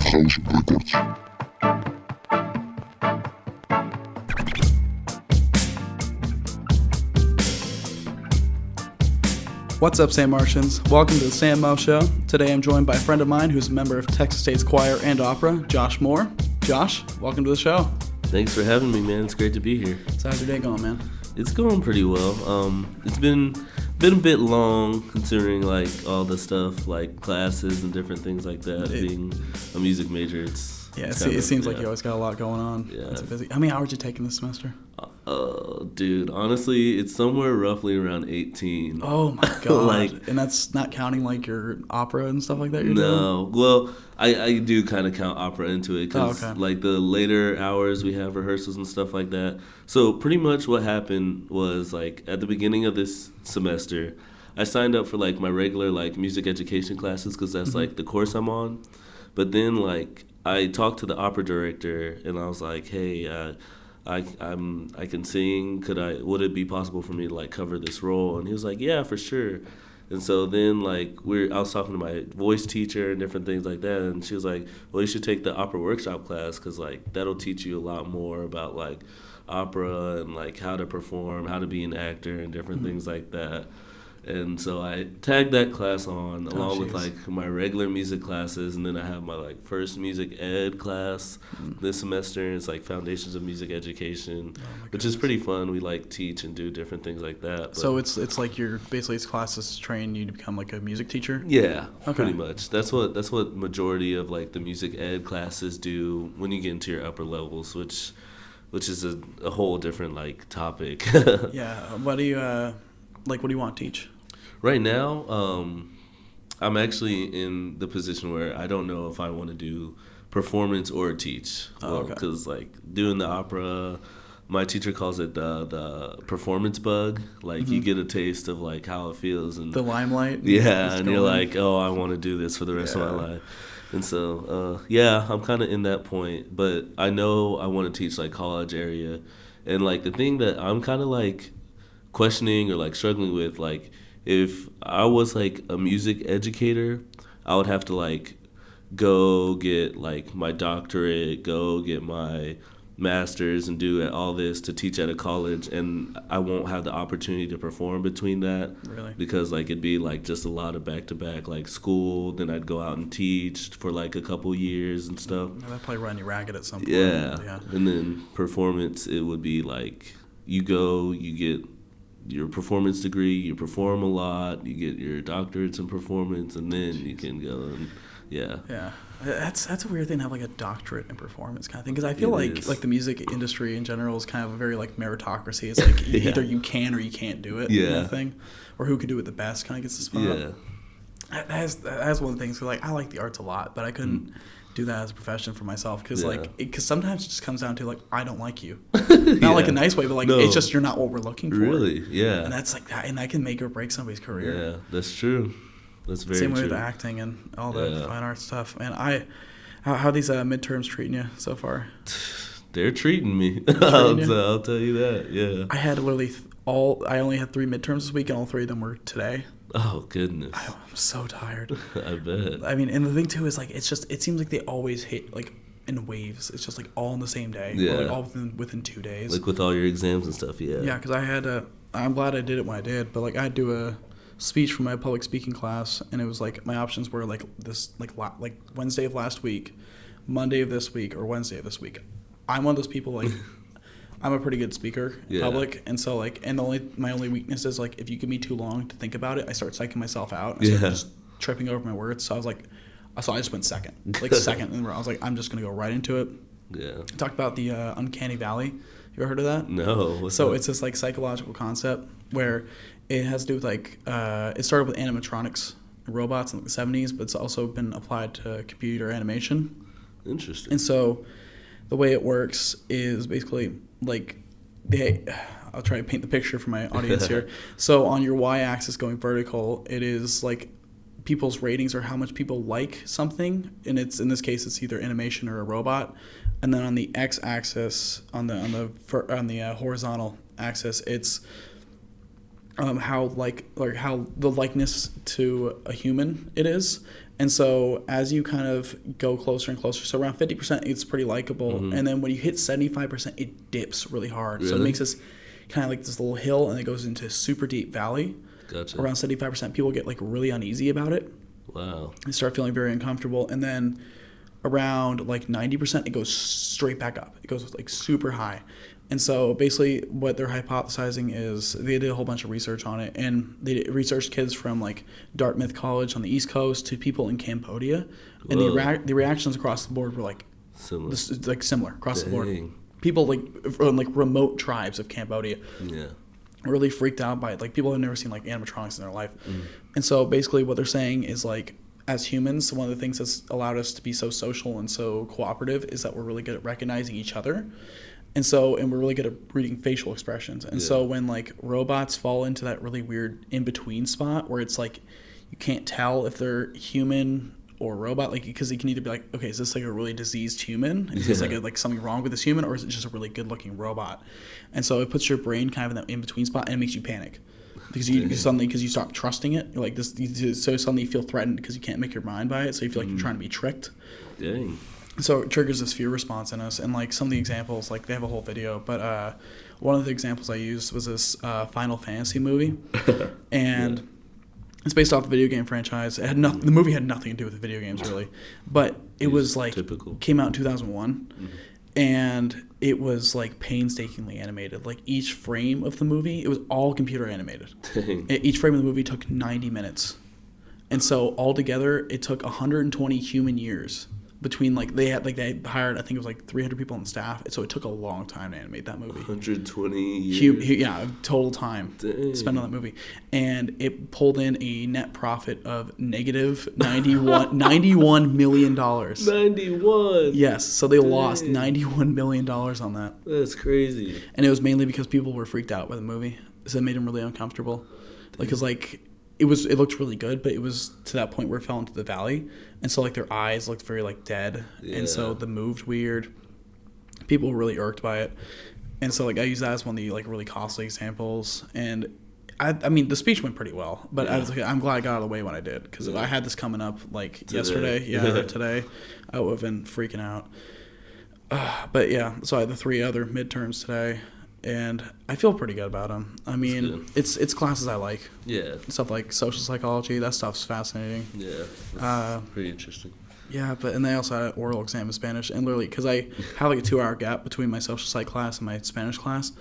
House Records. What's up, St. Martians? Welcome to the Sam Mo Show. Today I'm joined by a friend of mine who's a member of Texas State's Choir and Opera, Josh Moore. Josh, welcome to the show. Thanks for having me, man. It's great to be here. So how's your day going, man? It's going pretty well. It's been a bit long considering like all the stuff like classes and different things like that. Being a music major, it seems like you always got a lot going on. Yeah. It's busy. How many hours are you taking this semester? Dude, honestly, it's somewhere roughly around 18. Oh my god! And that's not counting like your opera and stuff like that. No, well, I do kind of count opera into it because like the later hours we have rehearsals and stuff like that. So pretty much what happened was like at the beginning of this semester, I signed up for like my regular like music education classes because that's like the course I'm on. But then like I talked to the opera director and I was like, hey. I can sing. Would it be possible for me to like cover this role? And he was like, yeah, for sure. And so then like I was talking to my voice teacher and different things like that, and she was like, well, you should take the opera workshop class because like that'll teach you a lot more about like opera and like how to perform, how to be an actor, and different things like that. And so I tagged that class on along with like my regular music classes, and then I have my like first music ed class this semester. It's like Foundations of Music Education, which is pretty fun. We like teach and do different things like that. But, so it's like you're basically it's classes to train you to become like a music teacher. Yeah, pretty much. That's what majority of like the music ed classes do when you get into your upper levels, which is a whole different like topic. Yeah. What do you want to teach? Right now, I'm actually in the position where I don't know if I want to do performance or teach. Because like doing the opera, my teacher calls it the performance bug. Like you get a taste of like how it feels and the limelight. Yeah, and you're like, oh, I want to do this for the rest of my life. And so, I'm kind of in that point. But I know I want to teach like college area, and like the thing that I'm kind of like questioning or like struggling with, like if I was like a music educator, I would have to like go get like my doctorate, go get my master's, and do all this to teach at a college, and I won't have the opportunity to perform between that. Really? Because like it'd be like just a lot of back-to-back like school, then I'd go out and teach for like a couple years and stuff. That'd probably run you ragged at some point. Yeah. And then performance, it would be like you get your performance degree, you perform a lot, you get your doctorates in performance, and then you can go and Yeah, that's a weird thing to have like a doctorate in performance kind of thing, because I feel like the music industry in general is kind of a very like meritocracy. It's like either you can or you can't do it, kind of thing, or who can do it the best kind of gets the spot. Yeah, that's one of the things. Like I like the arts a lot, but I couldn't do that as a profession for myself because because sometimes it just comes down to like I don't like you, not like a nice way, but like it's just you're not what we're looking for. Really, yeah. And that's like that, and that can make or break somebody's career. Yeah, that's true. That's very Same way true. with the acting and all the fine arts stuff. And how are these midterms treating you so far? They're treating me. I'll tell you that. Yeah. I had literally I only had 3 midterms this week, and all 3 of them were today. Oh goodness. I'm so tired. I bet. I mean, and the thing too is like it seems like they always hit like in waves. It's just like all on the same day. Yeah. Or, like all within 2 days. Like with all your exams and stuff. Yeah. Yeah, because I had I'm glad I did it when I did, but like I had to do a speech for my public speaking class, and it was like my options were like this like Wednesday of last week, Monday of this week, or Wednesday of this week. I'm one of those people like I'm a pretty good speaker in public, and so like my only weakness is like if you give me too long to think about it, I start psyching myself out. I start just tripping over my words. So I was like, I just went second, and I was like, I'm just gonna go right into it. Yeah. I talked about the uncanny valley. You ever heard of that? No. It's this like psychological concept where it has to do with like it started with animatronics and robots in the 70s, but it's also been applied to computer animation. Interesting. And so the way it works is basically like I'll try to paint the picture for my audience here. So on your y-axis going vertical, it is like people's ratings or how much people like something, and it's in this case it's either animation or a robot. And then on the x-axis, on the horizontal axis, it's how the likeness to a human it is, And so as you kind of go closer and closer, so around 50%, it's pretty likable. And then when you hit 75%, it dips really hard. Really? So it makes this kind of like this little hill, and it goes into a super deep valley. Gotcha. Around 75%, people get like really uneasy about it. Wow. They start feeling very uncomfortable. And then around like 90%, it goes straight back up. It goes like super high. And so basically what they're hypothesizing is they did a whole bunch of research on it, and they researched kids from like Dartmouth College on the East Coast to people in Cambodia. And the reactions across the board were like similar across the board. People like from like remote tribes of Cambodia. Yeah. Really freaked out by it. Like people have never seen like animatronics in their life. And so basically what they're saying is like, as humans, one of the things that's allowed us to be so social and so cooperative is that we're really good at recognizing each other. And we're really good at reading facial expressions. And so when like robots fall into that really weird in-between spot where it's like you can't tell if they're human or robot, like, because you can either be like, okay, is this like a really diseased human? Is this like something wrong with this human, or is it just a really good-looking robot? And so it puts your brain kind of in that in-between spot, and it makes you panic. Because you stop trusting it. You're like this, so suddenly you feel threatened because you can't make your mind by it, so you feel like you're trying to be tricked. Dang. So it triggers this fear response in us. And like some of the examples, like they have a whole video, but one of the examples I used was this Final Fantasy movie, and it's based off the video game franchise. It had the movie had nothing to do with the video games really, but it was like came out in 2001, and it was like painstakingly animated. Like each frame of the movie, it was all computer animated. Dang. Each frame of the movie took 90 minutes, and so altogether it took 120 human years. Between like they hired, I think it was like 300 people on staff, so it took a long time to animate that movie. 120 years. Total time spent on that movie, and it pulled in a net profit of negative $91 million. 91. Yes, so they lost $91 million on that. That's crazy. And it was mainly because people were freaked out by the movie, so it made them really uncomfortable. Because like. It looked really good, but it was to that point where it fell into the valley, and so like their eyes looked very like dead, and so they moved weird. People were really irked by it, and so like I use that as one of the like really costly examples. And I mean the speech went pretty well, but I'm glad I got out of the way when I did, because if I had this coming up like yesterday, or today, I would have been freaking out. But yeah, so I had the 3 other midterms today. And I feel pretty good about them. I mean, it's classes I like. Yeah. Stuff like social psychology, that stuff's fascinating. Yeah. Pretty interesting. Yeah, and they also had an oral exam in Spanish. And literally, because I have like a 2-hour gap between my social psych class and my Spanish class.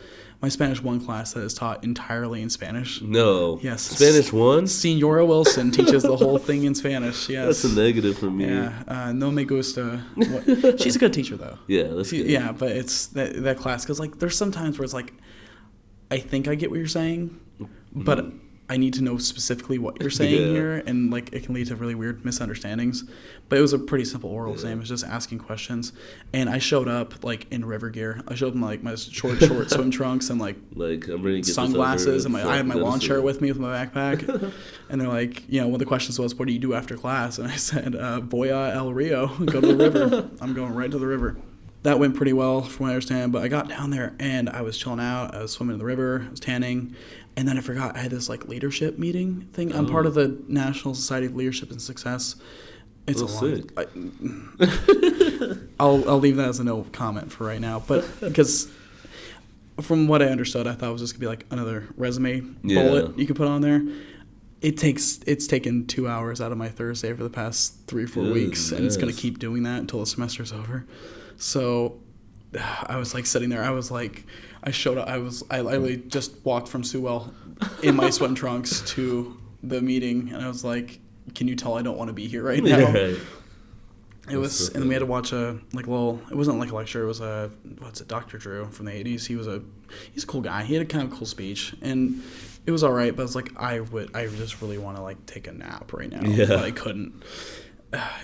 My Spanish 1 class that is taught entirely in Spanish. No. Yes. Spanish 1? Senora Wilson teaches the whole thing in Spanish. Yes. That's a negative for me. Yeah. No me gusta. She's a good teacher, though. Yeah, that's good. Yeah, but it's that class. Because, like, there's some times where it's like, I think I get what you're saying, but I need to know specifically what you're saying here, and like it can lead to really weird misunderstandings. But it was a pretty simple oral exam. It was just asking questions, and I showed up like in river gear. I showed up in like my short swim trunks and like I'm ready to get sunglasses, and I had my lawn chair with me with my backpack. And they're like, one of the questions was, "What do you do after class?" And I said, "Voy a El Rio, go to the river. I'm going right to the river." That went pretty well from what I understand, but I got down there and I was chilling out. I was swimming in the river, I was tanning, and then I forgot I had this like leadership meeting thing. I'm part of the National Society of Leadership and Success. It's a lot. I'll leave that as a no comment for right now, but because from what I understood, I thought it was just gonna be like another resume bullet you could put on there. It's taken 2 hours out of my Thursday for the past 3 or 4 weeks, and it's gonna keep doing that until the semester's over. So I was like sitting there. I was like, I showed up. I literally just walked from Sewell in my swim trunks to the meeting, and I was like, "Can you tell I don't want to be here right now?" Right. It was, and then we had to watch a like little. It wasn't like a lecture. It was Dr. Drew from the '80s. He's a cool guy. He had a kind of cool speech, and it was all right. But I was like, I just really want to like take a nap right now. Yeah. But I couldn't.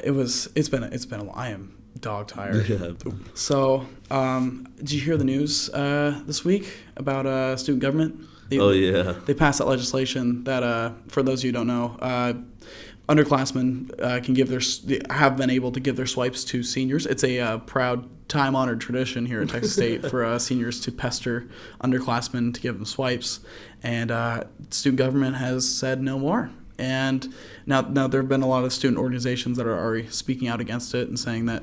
It's been a lot. I am dog tired. Yeah. So, did you hear the news this week about student government? They passed that legislation that, for those of you who don't know, underclassmen have been able to give their swipes to seniors. It's a proud, time-honored tradition here at Texas State for seniors to pester underclassmen to give them swipes, and student government has said no more. And now there have been a lot of student organizations that are already speaking out against it and saying that,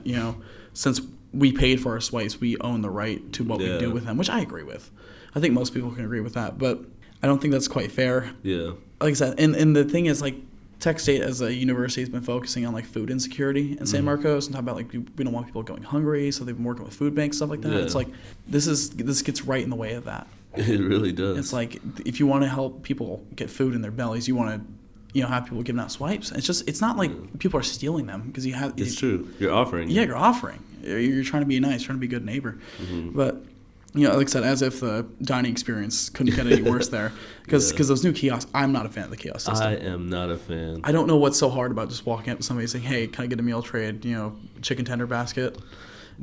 since we paid for our swipes, we own the right to what we do with them, which I agree with. I think most people can agree with that, but I don't think that's quite fair. Yeah. Like I said, and the thing is, like, Tech State as a university has been focusing on, like, food insecurity in San Marcos and talking about, like, we don't want people going hungry, so they've been working with food banks, stuff like that. Yeah. It's like, this gets right in the way of that. It really does. It's like, if you want to help people get food in their bellies, you want to, have people giving out swipes. It's not like people are stealing them because you have. It's true. You're offering. Yeah, you're offering. You're trying to be nice, trying to be a good neighbor. But, like I said, as if the dining experience couldn't get any worse there. Because those new kiosks, I'm not a fan of the kiosk system. I am not a fan. I don't know what's so hard about just walking up to somebody and saying, hey, can I get a meal trade, chicken tender basket?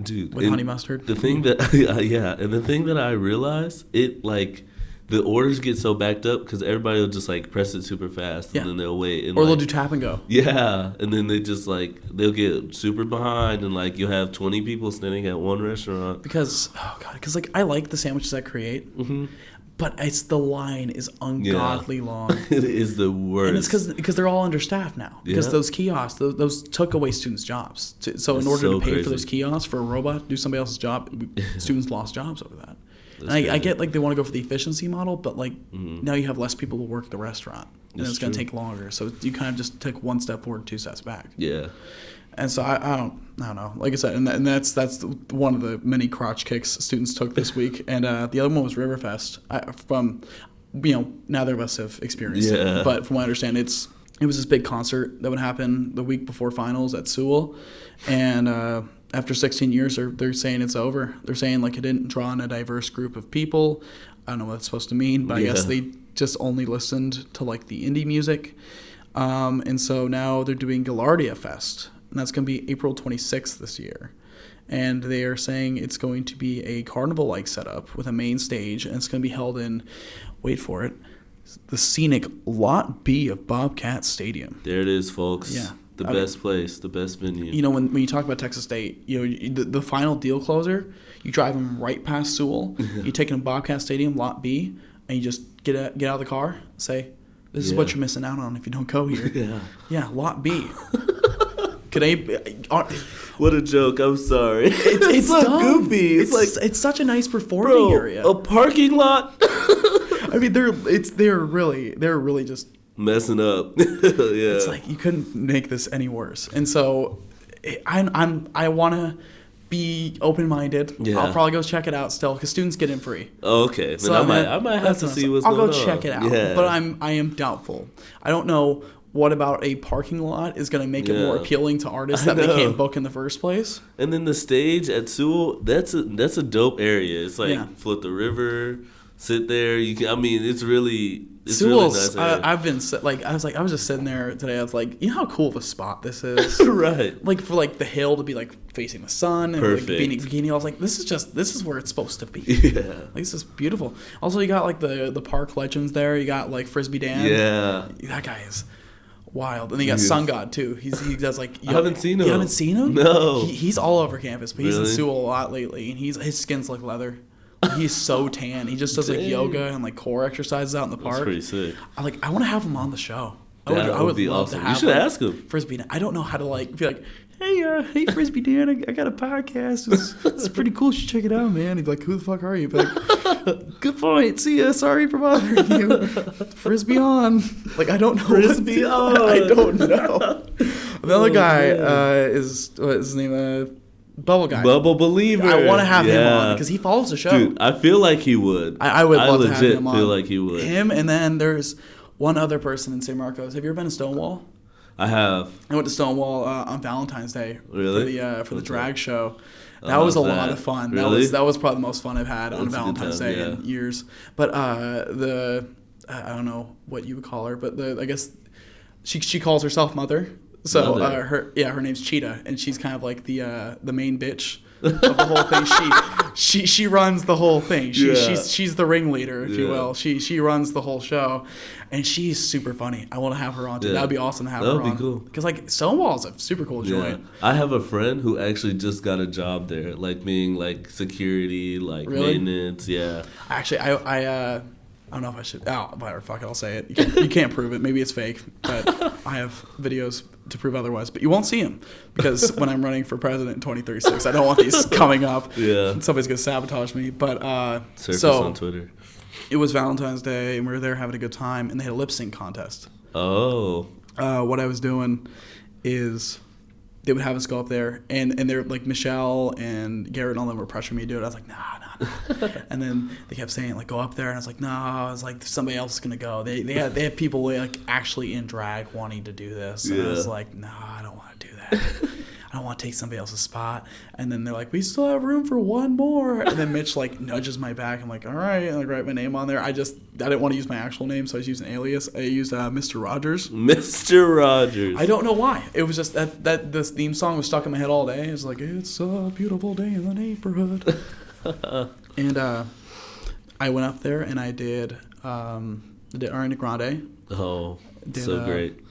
Dude, with honey mustard. The thing that, and the thing that I realized, the orders get so backed up because everybody will just like press it super fast and then they'll wait. And or they'll do tap and go. Yeah, and then they just they'll get super behind and you'll have 20 people standing at one restaurant. Because, I like the sandwiches I create, but the line is ungodly long. It is the worst. And it's because they're all understaffed now. Because those kiosks, those took away students' jobs. So in order to pay for those kiosks for a robot to do somebody else's job, students lost jobs over that. And I get they want to go for the efficiency model, but now you have less people who work the restaurant, and it's going to take longer. So you kind of just take one step forward, 2 steps back. Yeah. And so I don't know. Like I said, and that's one of the many crotch kicks students took this week. And the other one was Riverfest. Neither of us have experienced it, but from what I understand, it was this big concert that would happen the week before finals at Sewell, and after 16 years, they're saying it's over. They're saying it didn't draw in a diverse group of people. I don't know what that's supposed to mean, but I guess they just only listened to the indie music. And so now they're doing Gaillardia Fest, and that's going to be April 26th this year. And they are saying it's going to be a carnival-like setup with a main stage, and it's going to be held in, wait for it, the scenic Lot B of Bobcat Stadium. There it is, folks. Yeah. The best place, the best venue. When you talk about Texas State, the final deal closer, you drive them right past Sewell. You take them to Bobcat Stadium, Lot B, and you just get out of the car, say, this is what you're missing out on if you don't go here. Yeah, Lot B. What a joke! I'm sorry. It's so goofy. It's such a nice performing area. A parking lot. I mean, they're really just messing up. It's you couldn't make this any worse. And so I want to be open-minded. I'll probably go check it out still because students get in free. Oh, okay. So I might have to see what's going on. I'll go check it out. But I am doubtful. I don't know what about a parking lot is going to make it more appealing to artists that they can't book in the first place. And then the stage at Sewell, that's a dope area. It's float the river, sit there. It's really Sewell's, really nice. I was just sitting there today. I was like, how cool of a spot this is, right? For the hill to be facing the sun and bikini. I was like, this is where it's supposed to be. Yeah, this is beautiful. Also, you got the park legends there. You got Frisbee Dan. Yeah, that guy is wild. And then you got Sun God too. He does I haven't seen him. You haven't seen him? No. He's all over campus, but he's really? in Sewell a lot lately, and his skin's like leather. He's so tan. He just does yoga and core exercises out in the park. That's pretty sick. I want to have him on the show. I would be love awesome. to have you should ask him. Frisbee Dan. I don't know how to be like, hey Frisbee Dan, I got a podcast. It's pretty cool. You should check it out, man. He'd be like, who the fuck are you? Be like, good point. See ya. Sorry for bothering you. Frisbee on. I don't know. Frisbee on. I don't know. The other guy is what is his name? Bubble Guy. Bubble Believer. I want to have him on because he follows the show. Dude, I feel like he would. I would love to have him on. I legit feel like he would. Him, and then there's one other person in San Marcos. Have you ever been to Stonewall? I have. I went to Stonewall on Valentine's Day. Really? For the drag show. That was a lot of fun. Really? That was probably the most fun I've had on Valentine's Day in years. But I don't know what you would call her, but I guess she calls herself Mother. So her name's Cheetah, and she's kind of like the main bitch of the whole thing. She runs the whole thing. She's the ringleader, if you will. She runs the whole show, and she's super funny. I want to have her on too. That'd be awesome to have her on. That'd be cool. Because Stonewall's a super cool joint. I have a friend who actually just got a job there, being security, really? maintenance. Yeah. Actually, I don't know if I should. Oh, whatever. Fuck it. I'll say it. You can't prove it. Maybe it's fake, but I have videos to prove otherwise. But you won't see them because when I'm running for president in 2036, I don't want these coming up. Yeah. Somebody's gonna sabotage me. But Surface so on Twitter. It was Valentine's Day, and we were there having a good time, and they had a lip sync contest. Oh. What I was doing is they would have us go up there, and they're like Michelle and Garrett and all them were pressuring me to do it. I was like, nah. And then they kept saying like, go up there, and I was like, no. I was like, somebody else is gonna go. They had people like actually in drag wanting to do this, and I was like, no, I don't want to do that. I don't want to take somebody else's spot. And then they're like, we still have room for one more. And then Mitch like nudges my back. I'm like, all right, and I write my name on there. I didn't want to use my actual name, so I was using an alias. I used Mr. Rogers. Mr. Rogers. I don't know why. It was just that this theme song was stuck in my head all day. It was like, it's a beautiful day in the neighborhood. And I went up there and I did Ariana Grande. Oh, so great.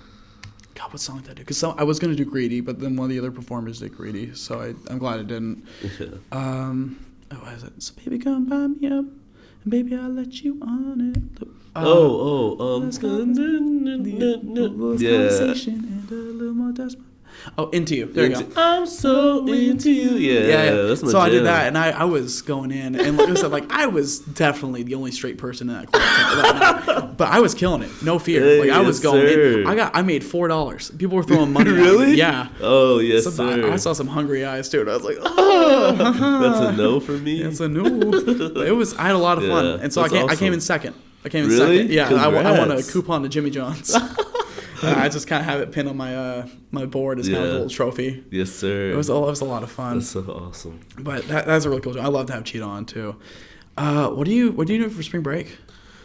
God, what song did I do? Because I was going to do Greedy, but then one of the other performers did Greedy, so I'm glad I didn't. Yeah. What is it? So baby, come buy me up, and baby, I'll let you on it. Let's go. Conversation and a little more desperate. Oh, Into You. There you go. I'm so into you. Yeah. That's my so jam. I did that, and I was going in, and like I said, like I was definitely the only straight person in that club that night, but I was killing it, no fear. Hey, like I was yes, going sir. in. I made $4. People were throwing money. Really? At me. Yeah. Oh yes, sir. I saw some hungry eyes too, and I was like, oh. That's a no for me. That's a no. I had a lot of fun, and so I came in second. Really? Second. Yeah, I won a Congrats. coupon to Jimmy John's. I just kind of have it pinned on my board as kind of a little trophy. Yes, sir. It was a lot of fun. That's so awesome. But that's a really cool job. I love to have Cheetah on too. What do you do for spring break?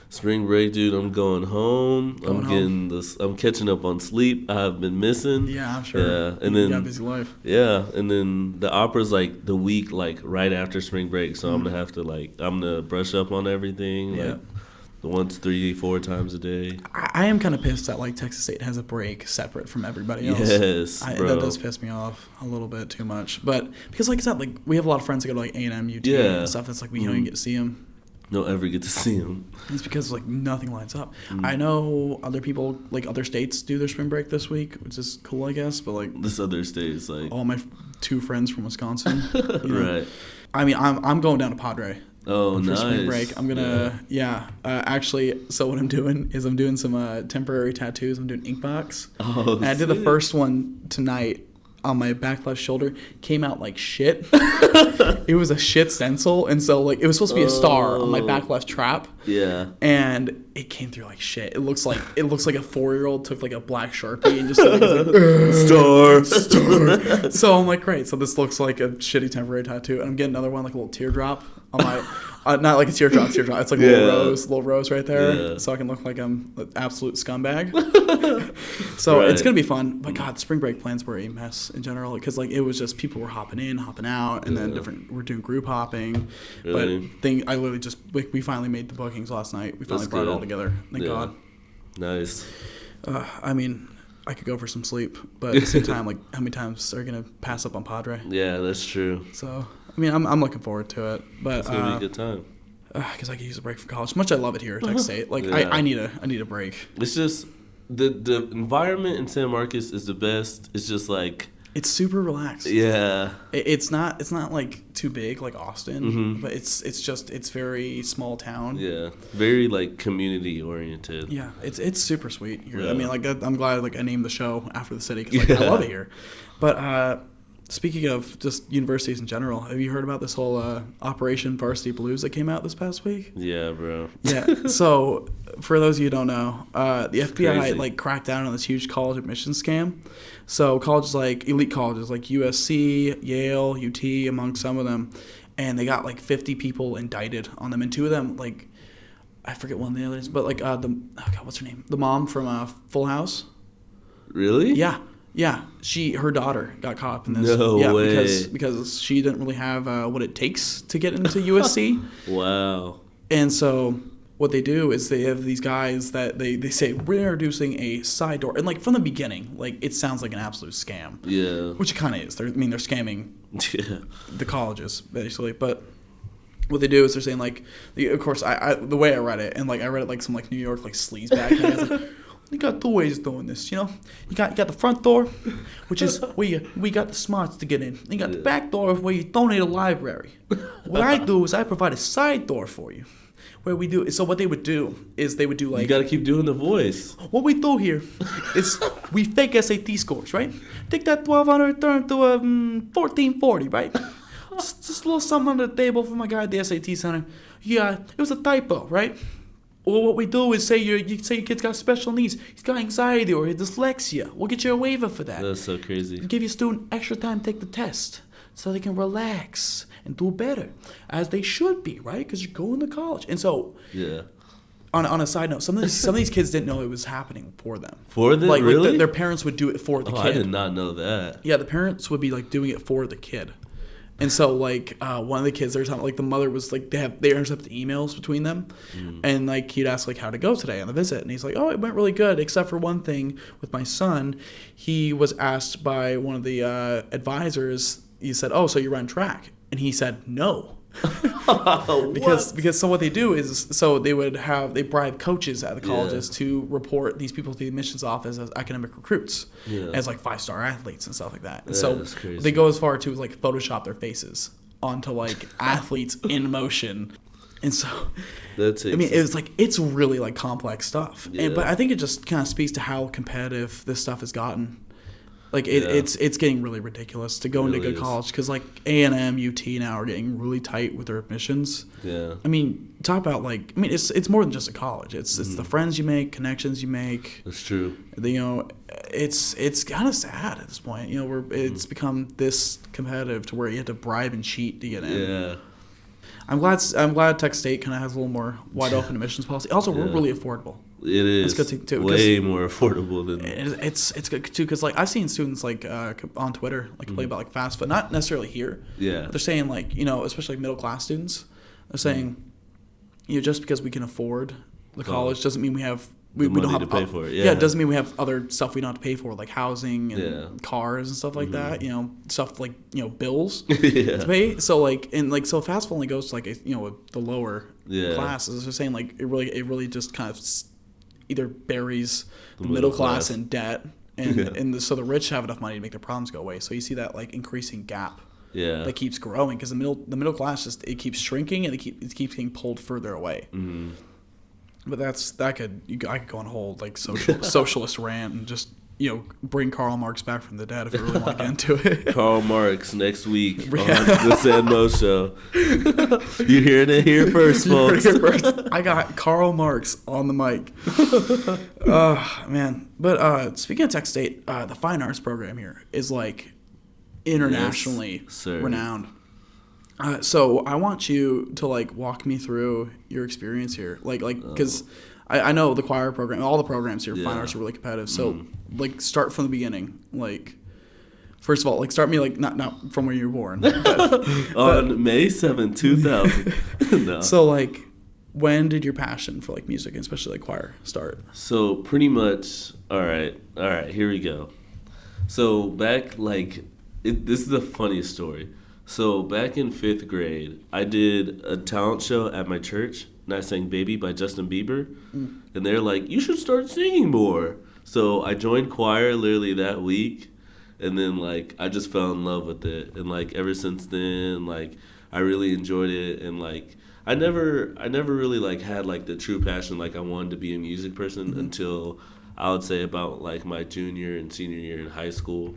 Spring break, dude. I'm going home. I'm catching up on sleep. I've been missing. Yeah, I'm sure. Yeah, and then you got a busy life. Yeah, and then the opera's like the week like right after spring break, so I'm gonna brush up on everything. Yeah. Like once 3-4 times a day. I am kind of pissed that like Texas State has a break separate from everybody else. Yes, bro. That does piss me off a little bit too much. But because like I said, like we have a lot of friends that go to like A&M, UT, and stuff. That's like we don't even get to see them. Don't ever get to see them. It's because like nothing lines up. I know other people like other states do their spring break this week, which is cool, I guess. But like this other state is like all my 2 friends from Wisconsin. Right. I mean, I'm going down to Padre. Oh, for nice. spring break. I'm gonna actually. So what I'm doing is I'm doing some temporary tattoos. I'm doing ink box. Oh, and I did the first one tonight on my back left shoulder. Came out like shit. It was a shit stencil, and so like it was supposed to be a star on my back left trap. Yeah. And it came through like shit. It looks like a 4-year-old took like a black Sharpie and just like, star. So I'm like, great. So this looks like a shitty temporary tattoo, and I'm getting another one like a little teardrop on my. Not like a teardrop. It's like a little rose right there, so I can look like I'm an absolute scumbag. So it's gonna be fun. But God, spring break plans were a mess in general because like it was just people were hopping in, hopping out, and then we're doing group hopping. Really? But I literally just we finally made the bookings last night. We finally brought it all together. Thank God. Nice. I mean, I could go for some sleep, but at the same time, like how many times are you gonna pass up on Padre? Yeah, that's true. So. I mean, I'm looking forward to it, but it's gonna be a good time. Because I could use a break from college. Much I love it here at Texas State. Like I need a break. It's just the environment in San Marcos is the best. It's just like it's super relaxed. Yeah. It's not like too big like Austin, but it's very small town. Yeah. Very like community oriented. Yeah, it's super sweet here. Yeah. I mean, like I'm glad like I named the show after the city because like, I love it here. But speaking of just universities in general, have you heard about this whole Operation Varsity Blues that came out this past week? Yeah, bro. Yeah. So, for those of you who don't know, the FBI Crazy. like cracked down on this huge college admissions scam. So, colleges like elite colleges like USC, Yale, UT, among some of them, and they got like 50 people indicted on them, and 2 of them like I forget one of the others, but like what's her name? The mom from Full House. Really? Yeah, her daughter got caught up in this. No way. Because she didn't really have what it takes to get into USC. Wow. And so what they do is they have these guys that they say we're introducing a side door, and like from the beginning, like it sounds like an absolute scam. Yeah. Which it kind of is. They're scamming the colleges basically, but what they do is they're saying like, of course, I the way I read it, and like I read it like some like New York like sleazebag thing. I was like, you got two ways of doing this, you know. You got the front door, which is where we got the smarts to get in. You got the back door where you donate a library. What I do is I provide a side door for you, where we do. So what they would do is they would do like. You gotta keep doing the voice. What we do here is we fake SAT scores, right? Take that 1,200, turn to a 1,440, right? Just a little something under the table for my guy at the SAT center. Yeah, it was a typo, right? Or what we do is say your kid's got special needs. He's got anxiety or dyslexia. We'll get you a waiver for that. That's so crazy. Give your student extra time to take the test so they can relax and do better, as they should be, right? Because you're going to college. And so, yeah. On a side note, some of these kids didn't know it was happening for them. For them, like, really? Like their parents would do it for the kid. I did not know that. Yeah, the parents would be like doing it for the kid. And so, like, one of the kids, they're talking, like, the mother was, like, they intercepted emails between them. And, like, he'd ask, like, how'd it go today on the visit? And he's like, oh, it went really good, except for one thing with my son. He was asked by one of the advisors, he said, oh, so you run track? And he said, no. because so what they do is they bribe coaches at the colleges to report these people to the admissions office as academic recruits as like 5-star athletes and stuff like that. And so they go as far to like Photoshop their faces onto like athletes in motion. And so that's it. I mean, it's really like complex stuff. But I think it just kind of speaks to how competitive this stuff has gotten. Like it's getting really ridiculous to go into good college because like A&M, UT now are getting really tight with their admissions. Yeah. I mean, talk about like it's more than just a college. It's the friends you make, connections you make. That's true. You know, it's kind of sad at this point. You know, it's become this competitive to where you have to bribe and cheat to get in. Yeah. I'm glad Tech State kind of has a little more wide open admissions policy. Also, we're really affordable. It is. It's good too, way more affordable than. It's good too because like I've seen students like on Twitter like complain about like fast food, not necessarily here. Yeah. But they're saying like especially like middle class students, they're saying just because we can afford the college doesn't mean we don't have to pay for it. Yeah. It doesn't mean we have other stuff we don't have to pay for like housing and cars and stuff like that. Stuff like bills to pay. So like so FAFSA only goes to like the lower classes. They're saying like it really just kind of either buries the middle class in debt, and so the rich have enough money to make their problems go away. So you see that like increasing gap that keeps growing because the middle class it keeps shrinking and it keeps getting pulled further away. Mm-hmm. But I could go on a whole like socialist rant and just bring Karl Marx back from the dead if you really want to get into it. Karl Marx next week on the San Mo Show. You're hearing it here first, folks. I got Karl Marx on the mic. Man. But speaking of Tech State, the fine arts program here is like internationally renowned. So I want you to like walk me through your experience here, like because I know the choir program, all the programs here, fine arts are really competitive. So like start from the beginning, like first of all, like start me like not from where you were born, but, on May 7, 2000. No. So like when did your passion for like music and especially like choir start? So pretty much, all right, here we go. So back this is the funniest story. So back in 5th grade, I did a talent show at my church, and I sang Baby by Justin Bieber. And they're like, you should start singing more. So I joined choir literally that week, and then like I just fell in love with it. And like ever since then, like I really enjoyed it. And like I never really like had like the true passion like I wanted to be a music person until I would say about like my junior and senior year in high school.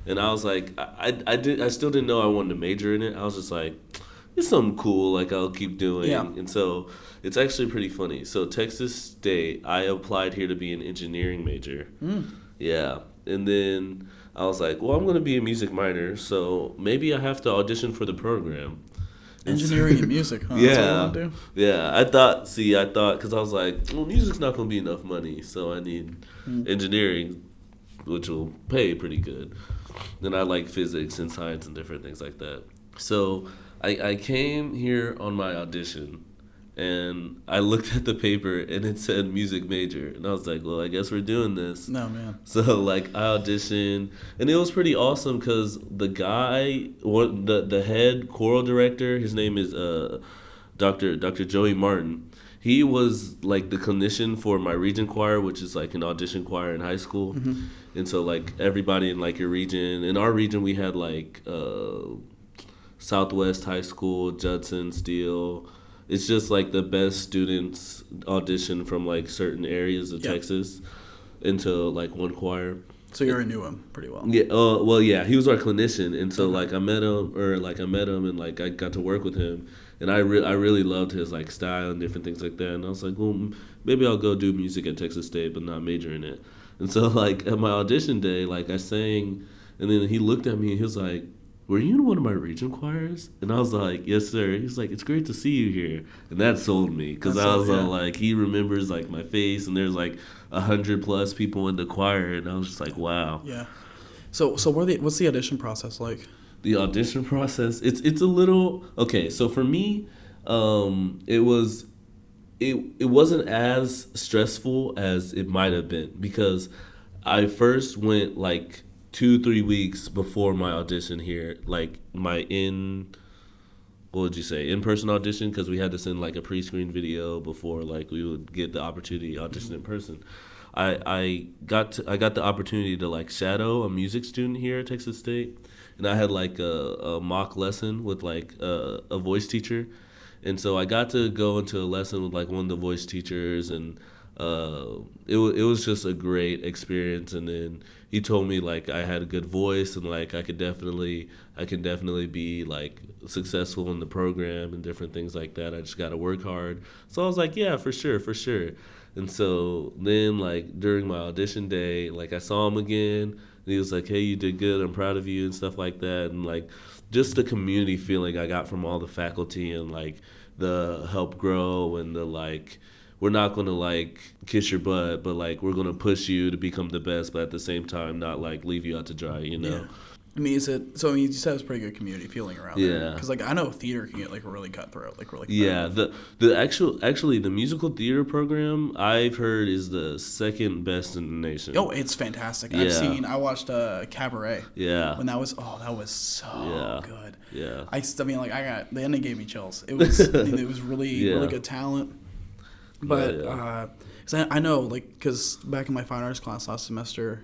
And I was like, I still didn't know I wanted to major in it. I was just like, it's something cool, like I'll keep doing. Yeah. And so it's actually pretty funny. So Texas State, I applied here to be an engineering major. Yeah. And then I was like, well, I'm going to be a music minor, so maybe I have to audition for the program. Engineering and music, huh? Yeah. That's what I want to do? Yeah. I thought, because I was like, well, music's not going to be enough money, so I need engineering, which will pay pretty good. Then I like physics and science and different things like that. So I came here on my audition, and I looked at the paper, and it said music major. And I was like, well, I guess we're doing this. No, man. So, like, I auditioned, and it was pretty awesome because the guy, the head choral director, his name is Dr. Joey Martin. He was like the clinician for my region choir, which is like an audition choir in high school. And so like everybody in like your region, in our region we had like Southwest High School, Judson, Steele. It's just like the best students audition from like certain areas of Texas into like one choir. So you already knew him pretty well. Yeah. Well, yeah. He was our clinician, and so like I met him, and like I got to work with him, and I really loved his like style and different things like that. And I was like, well, maybe I'll go do music at Texas State, but not major in it. And so like at my audition day, like I sang, and then he looked at me and he was like, "Were you in one of my region choirs?" And I was like, "Yes, sir." He's like, "It's great to see you here," and that sold me because I was like, he remembers like my face, and there's like 100+ people in the choir, and I was just like, wow. Yeah. So what's the audition process like? The audition process, it's a little okay. So for me, it wasn't as stressful as it might have been because I first went like 2-3 weeks before my audition here, like my in-person audition, because we had to send like a pre-screened video before like we would get the opportunity to audition in person. I got the opportunity to like shadow a music student here at Texas State, and I had like a mock lesson with like a voice teacher, and so I got to go into a lesson with like one of the voice teachers, and it was just a great experience. And then he told me like I had a good voice and like I can definitely be like successful in the program and different things like that. I just got to work hard. So I was like, yeah, for sure. And so then like during my audition day, like I saw him again and he was like, "Hey, you did good. I'm proud of you," and stuff like that. And like just the community feeling I got from all the faculty and like the help grow and the like, we're not going to like kiss your butt, but like we're going to push you to become the best, but at the same time not like leave you out to dry, you know? Yeah. I mean, you said it's pretty good community feeling around there. Because like I know theater can get like really cutthroat, like really. Yeah, the actually the musical theater program I've heard is the second best in the nation. Oh, it's fantastic. Yeah. I watched Cabaret. Yeah. When that was so good. Yeah. I mean like the ending gave me chills. It was it was really really good talent. But cause I know like because back in my fine arts class last semester.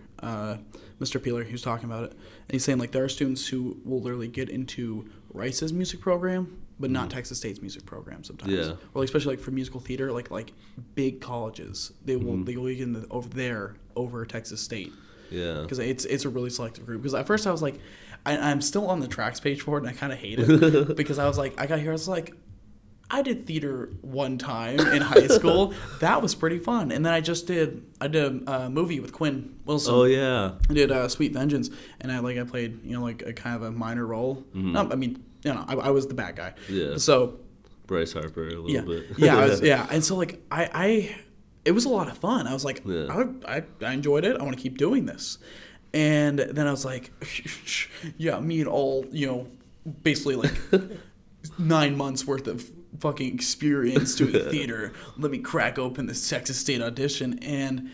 Mr. Peeler, he was talking about it, and he's saying like there are students who will literally get into Rice's music program, but not Texas State's music program sometimes. Yeah. Or like, especially like for musical theater, like big colleges, they will get over Texas State. Yeah. Because it's a really selective group. Because at first I was like, I'm still on the tracks page for it, and I kind of hate it because I was like, I was like. I did theater one time in high school. That was pretty fun. And then I did a movie with Quinn Wilson. Oh yeah. I did Sweet Vengeance, and I played like a kind of a minor role. No, I mean I was the bad guy. Yeah. So Bryce Harper a little bit. Yeah, and so like I it was a lot of fun. I was like I enjoyed it. I want to keep doing this. And then I was like, yeah, me and all basically like 9 months worth of fucking experience doing theater. Let me crack open this Texas State audition, and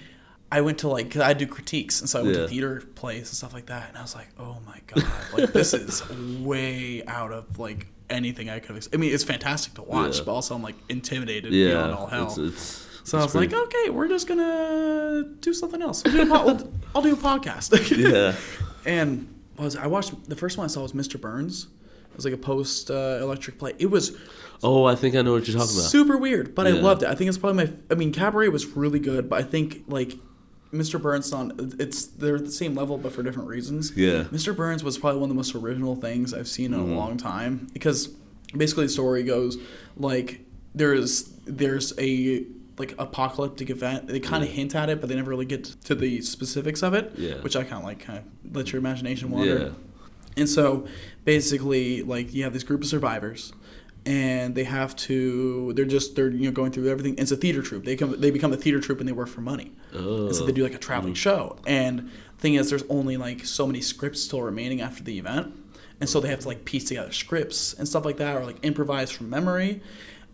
I went to cause I do critiques, and so I went to theater plays and stuff like that, and I was like, oh my god, like this is way out of like anything I could have. I mean, it's fantastic to watch, but also I'm like intimidated beyond all hell. So I was like, okay, we're just gonna do something else. I'll do a podcast. Yeah. And I watched the first one I saw was Mr. Burns. It was like a post-electric play. It was... Oh, I think I know what you're talking about. Super weird, but I loved it. I think it's probably Cabaret was really good, but I think, like, Mr. Burns, they're the same level, but for different reasons. Yeah. Mr. Burns was probably one of the most original things I've seen in a long time, because basically the story goes, like, there's a, like, apocalyptic event. They kind of hint at it, but they never really get to the specifics of it, which I kind of let your imagination wander. Yeah. And so, basically, like, you have this group of survivors, and they're going through everything. And it's a theater troupe. They become a theater troupe, and they work for money. Oh. And so they do, like, a traveling show. And the thing is, there's only, like, so many scripts still remaining after the event. And so they have to, like, piece together scripts and stuff like that, or, like, improvise from memory.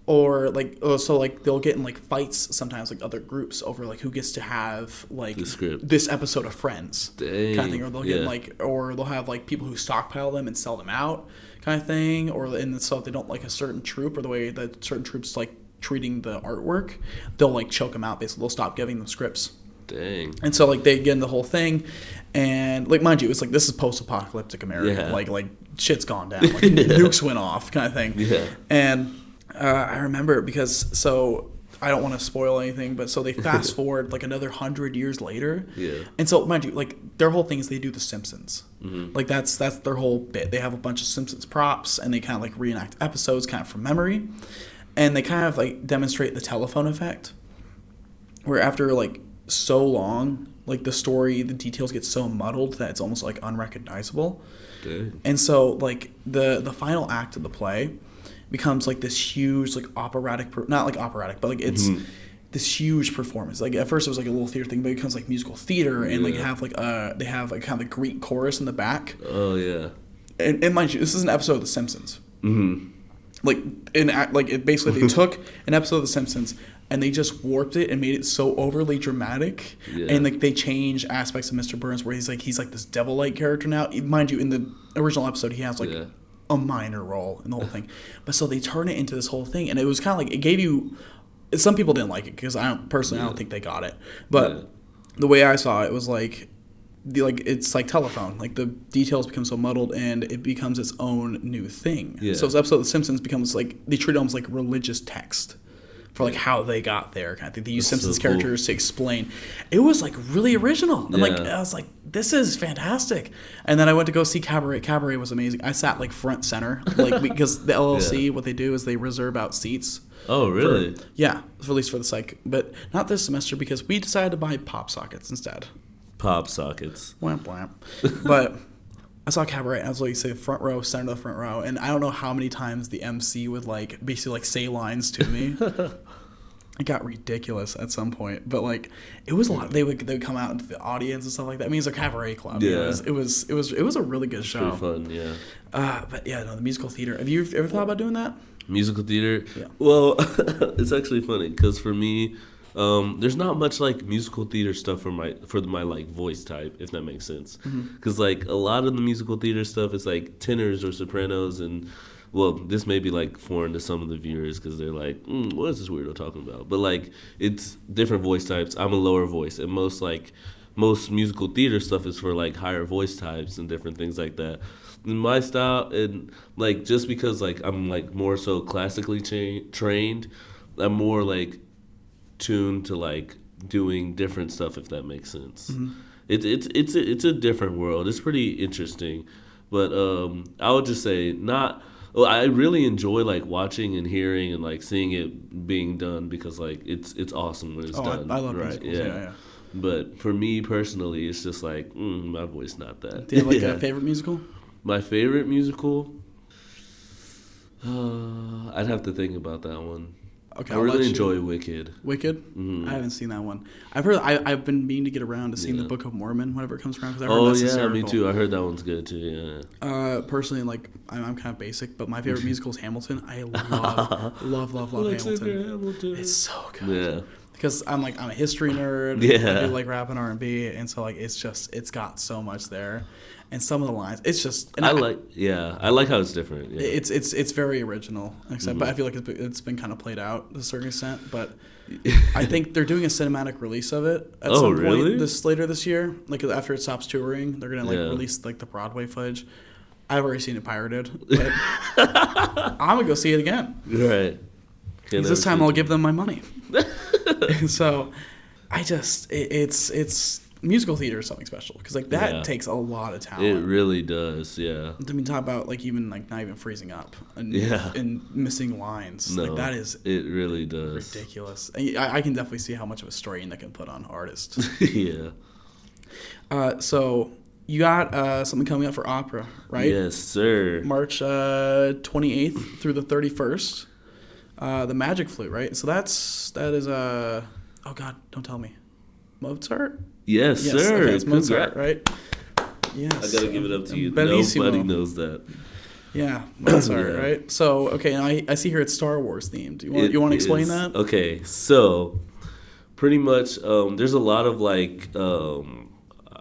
Or like, oh, so like they'll get in like fights sometimes, like other groups over like who gets to have like The script. this episode of Friends. Dang. Kind of thing. Or they'll get like, or they'll have like people who stockpile them and sell them out, kind of thing. Or and so if they don't like a certain troop or the way that certain troops like treating the artwork, they'll like choke them out. Basically, they'll stop giving them scripts. Dang. And so like they get in the whole thing, and like mind you, it's like this is post-apocalyptic America. Yeah. Like shit's gone down. Like nukes went off, kind of thing. Yeah. And I remember because so I don't want to spoil anything, but so they fast forward like another 100 years later. Yeah. And so mind you, like their whole thing is they do The Simpsons. Mm-hmm. Like that's their whole bit. They have a bunch of Simpsons props, and they kind of like reenact episodes kind of from memory, and they kind of like demonstrate the telephone effect, where after like so long, like the story, the details get so muddled that it's almost like unrecognizable. Dang. And so like the final act of the play becomes like this huge like operatic, not like operatic, but like it's this huge performance. Like at first it was like a little theater thing, but it becomes like musical theater, and like have like they have like kind of the Greek chorus in the back. Oh yeah. And mind you, this is an episode of The Simpsons. Mm-hmm. It basically they took an episode of The Simpsons and they just warped it and made it so overly dramatic. Yeah. And like they changed aspects of Mr. Burns where he's like this devil-like character now. Mind you, in the original episode he has like a minor role in the whole thing, but so they turn it into this whole thing, and it was kind of like it gave you. Some people didn't like it because I don't think they got it, but the way I saw it was like. It's like telephone. Like the details become so muddled, and it becomes its own new thing. Yeah. So this episode of The Simpsons becomes like they treat it almost like religious text for like how they got there kind of thing. They use Simpsons characters to explain. It was like really original. And like I was like, this is fantastic. And then I went to go see Cabaret. Cabaret was amazing. I sat like front center, like because the LLC what they do is they reserve out seats. Oh really? For at least for the psych, but not this semester because we decided to buy pop sockets instead. Pop sockets. Whamp whamp. But I saw Cabaret, and I was like, say front row, center of the front row, and I don't know how many times the MC would like basically like say lines to me. It got ridiculous at some point, but like it was a lot. They would come out into the audience and stuff like that. I mean, it's a cabaret club. Yeah, you know? It was a really good show. Pretty fun, yeah. But yeah, no, the musical theater. Have you ever thought about doing that? Musical theater? Yeah. Well, it's actually funny because for me. There's not much like musical theater stuff for my like voice type, if that makes sense. Because like a lot of the musical theater stuff is like tenors or sopranos, and well, this may be like foreign to some of the viewers because they're like, what is this weirdo talking about? But like it's different voice types. I'm a lower voice, and most musical theater stuff is for like higher voice types and different things like that. In my style, and like just because like I'm like more so classically trained, I'm more like tuned to like doing different stuff, if that makes sense. It's a different world. It's pretty interesting, but I would just say I really enjoy like watching and hearing and like seeing it being done because like it's awesome when it's done. I love right? musicals. Yeah. But for me personally, it's just like my voice not that. Do you have like a favorite musical? My favorite musical, I'd have to think about that one. Okay, I really enjoy Wicked. Wicked? Mm-hmm. I haven't seen that one. I've been meaning to get around to seeing the Book of Mormon whenever it comes around. Cause I heard that's hysterical. Me too. I heard that one's good too. Yeah. Personally, like I'm kind of basic, but my favorite musical is Hamilton. I love Hamilton. It's so good. Yeah. Because I'm a history nerd. Yeah. I do like rap and R&B, and so like it's got so much there, and some of the lines it's just. And I like how it's different. Yeah. It's very original, except but I feel like it's been kind of played out to a certain extent. But I think they're doing a cinematic release of it at some point later this year. Like after it stops touring, they're gonna release like the Broadway footage. I've already seen it pirated, but I'm gonna go see it again. Right. This time I'll give them my money. So, it's musical theater is something special because like that takes a lot of talent. It really does, yeah. I mean, talk about like even like not even freezing up and missing lines. No, like that is it really does ridiculous. I can definitely see how much of a strain that can put on artists. Yeah. So you got something coming up for opera, right? Yes, sir. March 28th through the 31st. The Magic Flute, right? So that is oh God, don't tell me, Mozart. Yes, sir. Okay, it's Mozart, right? Yes. I gotta give it up to you. Benissimo. Nobody knows that. Yeah, Mozart, Yeah. right? So, okay, now I see here it's Star Wars themed. You want to explain that? Okay, so pretty much there's a lot of like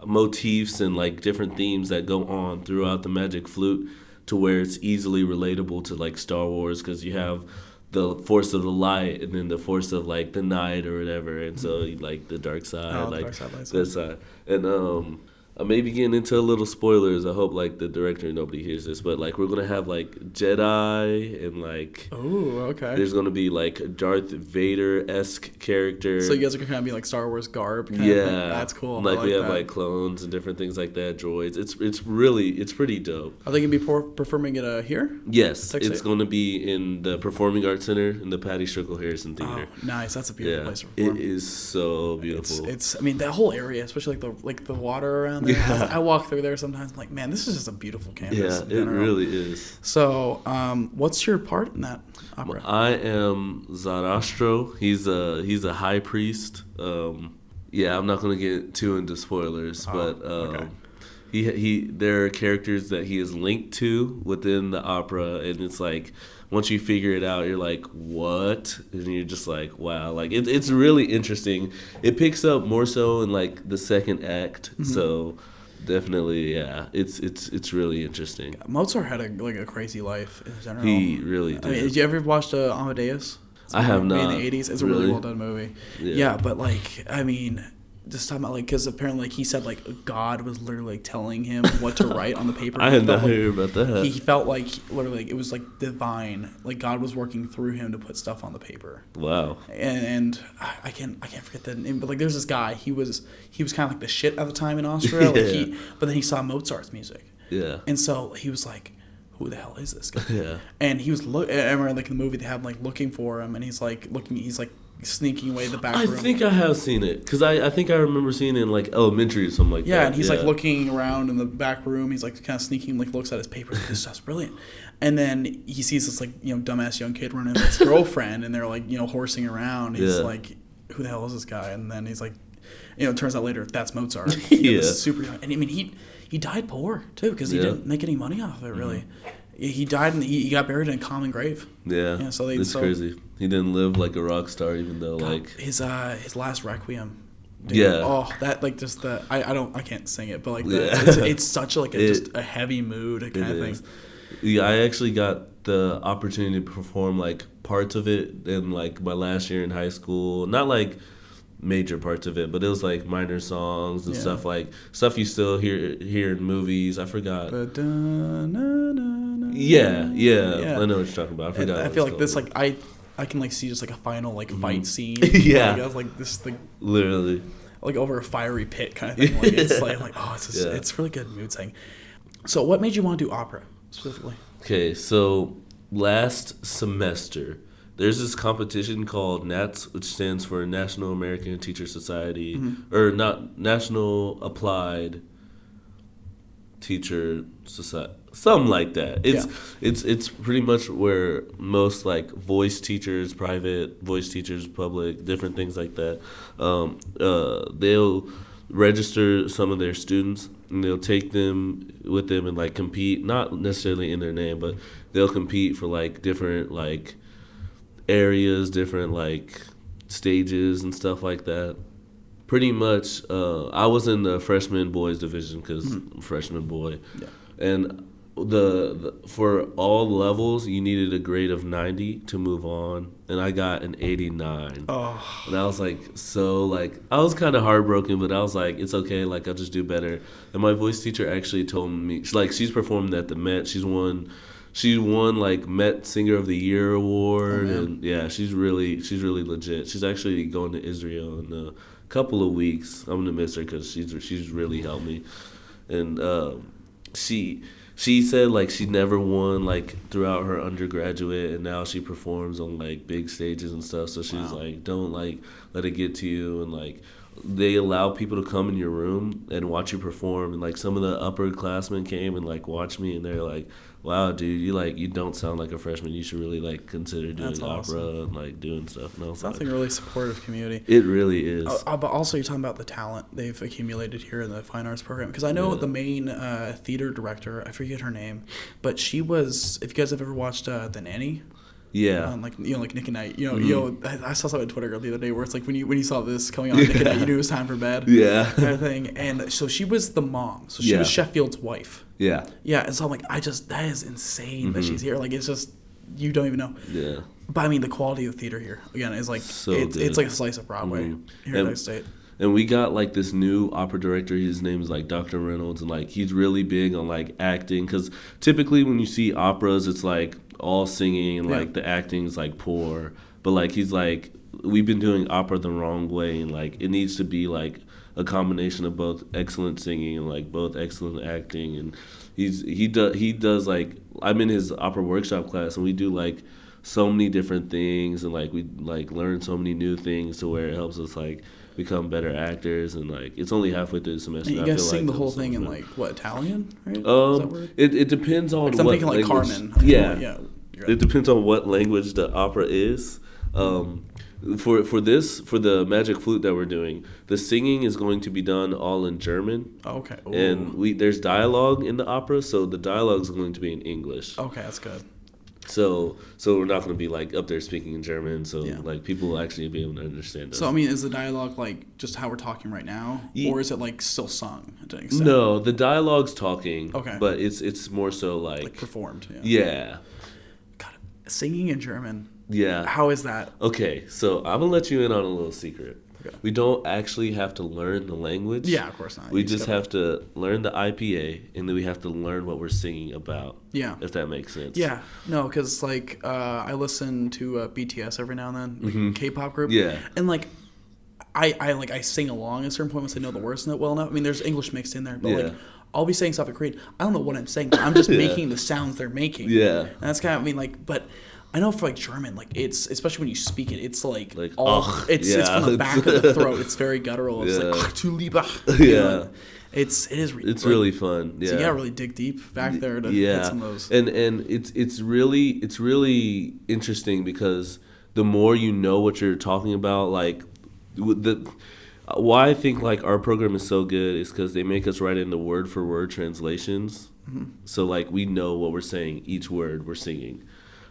motifs and like different themes that go on throughout the Magic Flute to where it's easily relatable to like Star Wars because you have the force of the light and then the force of like the night or whatever, and so like the dark side, like dark side, light that side. And I may be getting into a little spoilers. I hope like the director and nobody hears this, but like we're gonna have like Jedi and like okay. there's gonna be like a Darth Vader-esque character. So you guys are gonna kind of be like Star Wars garb. Kind of thing. That's cool. Like we have that. like clones and different things like that, droids. It's pretty dope. Are they gonna be performing it here? Yes, it's gonna be in the Performing Arts Center in the Patty Strickle Harrison Theater. Oh, nice. That's a beautiful place to perform. It is so beautiful. It's I mean that whole area, especially like the water around there. Yeah. I walk through there sometimes. I'm like, man, this is just a beautiful campus. Yeah, it really is. So, what's your part in that opera? I am Zarastro. He's a high priest. Yeah, I'm not gonna get too into spoilers, but okay. there are characters that he is linked to within the opera, and it's like once you figure it out, you're like, what? And you're just like, wow. Like it's really interesting. It picks up more so in like the second act, so. Definitely, yeah. It's really interesting. Mozart had a crazy life in general. He really did. I mean, did you ever watch Amadeus? I have not. In the 80s, it's a really well done movie. Yeah, but like, I mean, just talking about like, because apparently like, he said like God was literally like, telling him what to write on the paper. I had not heard about that. He felt like literally like, it was like divine. Like God was working through him to put stuff on the paper. Wow. And I can't forget the name, but like there's this guy. He was kind of like the shit at the time in Austria. Like but then he saw Mozart's music. Yeah. And so he was like, who the hell is this guy? Yeah. And he was I remember like in the movie they have him like looking for him, and he's like sneaking away the back room. I think I have seen it because I think I remember seeing it in like elementary or something like that. Yeah, and he's like looking around in the back room. He's like kind of sneaking, like looks at his papers. Like, this stuff's brilliant. And then he sees this like dumbass young kid running with his girlfriend, and they're like horsing around. He's like, who the hell is this guy? And then he's like, it turns out later that's Mozart. This super young. And I mean he died poor too because he didn't make any money off of it really. He died and he got buried in a common grave. Yeah, so it's crazy. He didn't live like a rock star, even though like his last Requiem. Dude, yeah. Oh, that like just the I can't sing it, but like it's such just a heavy mood kind of thing. Yeah, I actually got the opportunity to perform like parts of it in like my last year in high school. Not like major parts of it, but it was like minor songs and stuff stuff you still hear in movies. I forgot. Yeah, I know what you're talking about. I forgot. I feel like this, like I can like see just like a final like fight scene. Yeah, like, I was like this like literally like over a fiery pit kind of thing. Like it's like oh, it's really good mood setting. So what made you want to do opera specifically? Okay, so last semester there's this competition called NATS, which stands for National American Teacher Society, or not National Applied Teacher Society, something like that. It's pretty much where most like voice teachers, private voice teachers, public, different things like that, they'll register some of their students and they'll take them with them and like compete, not necessarily in their name, but they'll compete for like different like areas, different like stages and stuff like that. Pretty much, I was in the freshman boys division because I'm a freshman boy, and the for all levels you needed a grade of 90 to move on, and I got an 89. Oh. And I was like, I was kind of heartbroken, but I was like, it's okay, like I'll just do better. And my voice teacher actually told me, she's performed at the Met. She won like Met Singer of the Year award, and she's really legit. She's actually going to Israel in a couple of weeks. I'm gonna miss her because she's really helped me, and she said like she never won like throughout her undergraduate, and now she performs on like big stages and stuff. So she's like, don't like let it get to you, and like they allow people to come in your room and watch you perform, and like some of the upperclassmen came and like watched me, and they're like, wow, dude, you don't sound like a freshman. You should really like consider doing awesome. opera and like doing stuff. No, Sounds like a really supportive community. It really is. But also, you're talking about the talent they've accumulated here in the fine arts program. Because I know the main theater director, I forget her name, but she was. If you guys have ever watched The Nanny. Yeah. Like Nick and Night. I saw something on Twitter the other day where it's like when you saw this coming on Nick and Night, you knew it was time for bed. Yeah. Kind of thing. And so she was the mom. So she was Sheffield's wife. Yeah. Yeah. And so I'm like, that is insane that she's here. Like it's just you don't even know. Yeah. But I mean, the quality of the theater here again is like it's like a slice of Broadway here in State. And we got like this new opera director. His name is like Dr. Reynolds, and like he's really big on like acting. Because typically when you see operas, it's like all singing and like the acting is like poor. But like he's like, we've been doing opera the wrong way, and like it needs to be like a combination of both excellent singing and like both excellent acting. And he does like, I'm in his opera workshop class, and we do like so many different things, and like we like learn so many new things to where it helps us like become better actors. And like it's only halfway through the semester. And you guys sing the whole thing in like what, Italian, right? It depends on what I'm thinking like language. Carmen. Yeah, it depends on what language the opera is. For the Magic Flute that we're doing, the singing is going to be done all in German. Okay. Ooh. And there's dialogue in the opera, so the dialogue is going to be in English. Okay, that's good. So we're not going to be like up there speaking in German, so like people will actually be able to understand us. So I mean, is the dialogue like just how we're talking right now, or is it like still sung to an extent? No, the dialogue's talking. Okay. But it's more so like performed. Yeah. God, singing in German. Yeah. How is that? Okay, so I'm gonna let you in on a little secret. Okay. We don't actually have to learn the language. Yeah, of course not. We just have to learn the IPA, and then we have to learn what we're singing about. Yeah. If that makes sense. Yeah. No, because like I listen to BTS every now and then, like K-pop group. Yeah. And like I sing along at a certain point once I know the words well enough. I mean, there's English mixed in there, but like I'll be saying stuff in Korean. I don't know what I'm saying, but I'm just making the sounds they're making. Yeah. And that's kind of, I mean, like, but I know for like German, like it's, especially when you speak it, it's like it's from the back of the throat. It's very guttural. It's like ach, du lieber. Yeah. It's really fun. Yeah. So you gotta really dig deep back there to hit some of those. And it's really interesting because the more you know what you're talking about, like why I think like our program is so good is because they make us write into word for word translations. Mm-hmm. So like we know what we're saying, each word we're singing.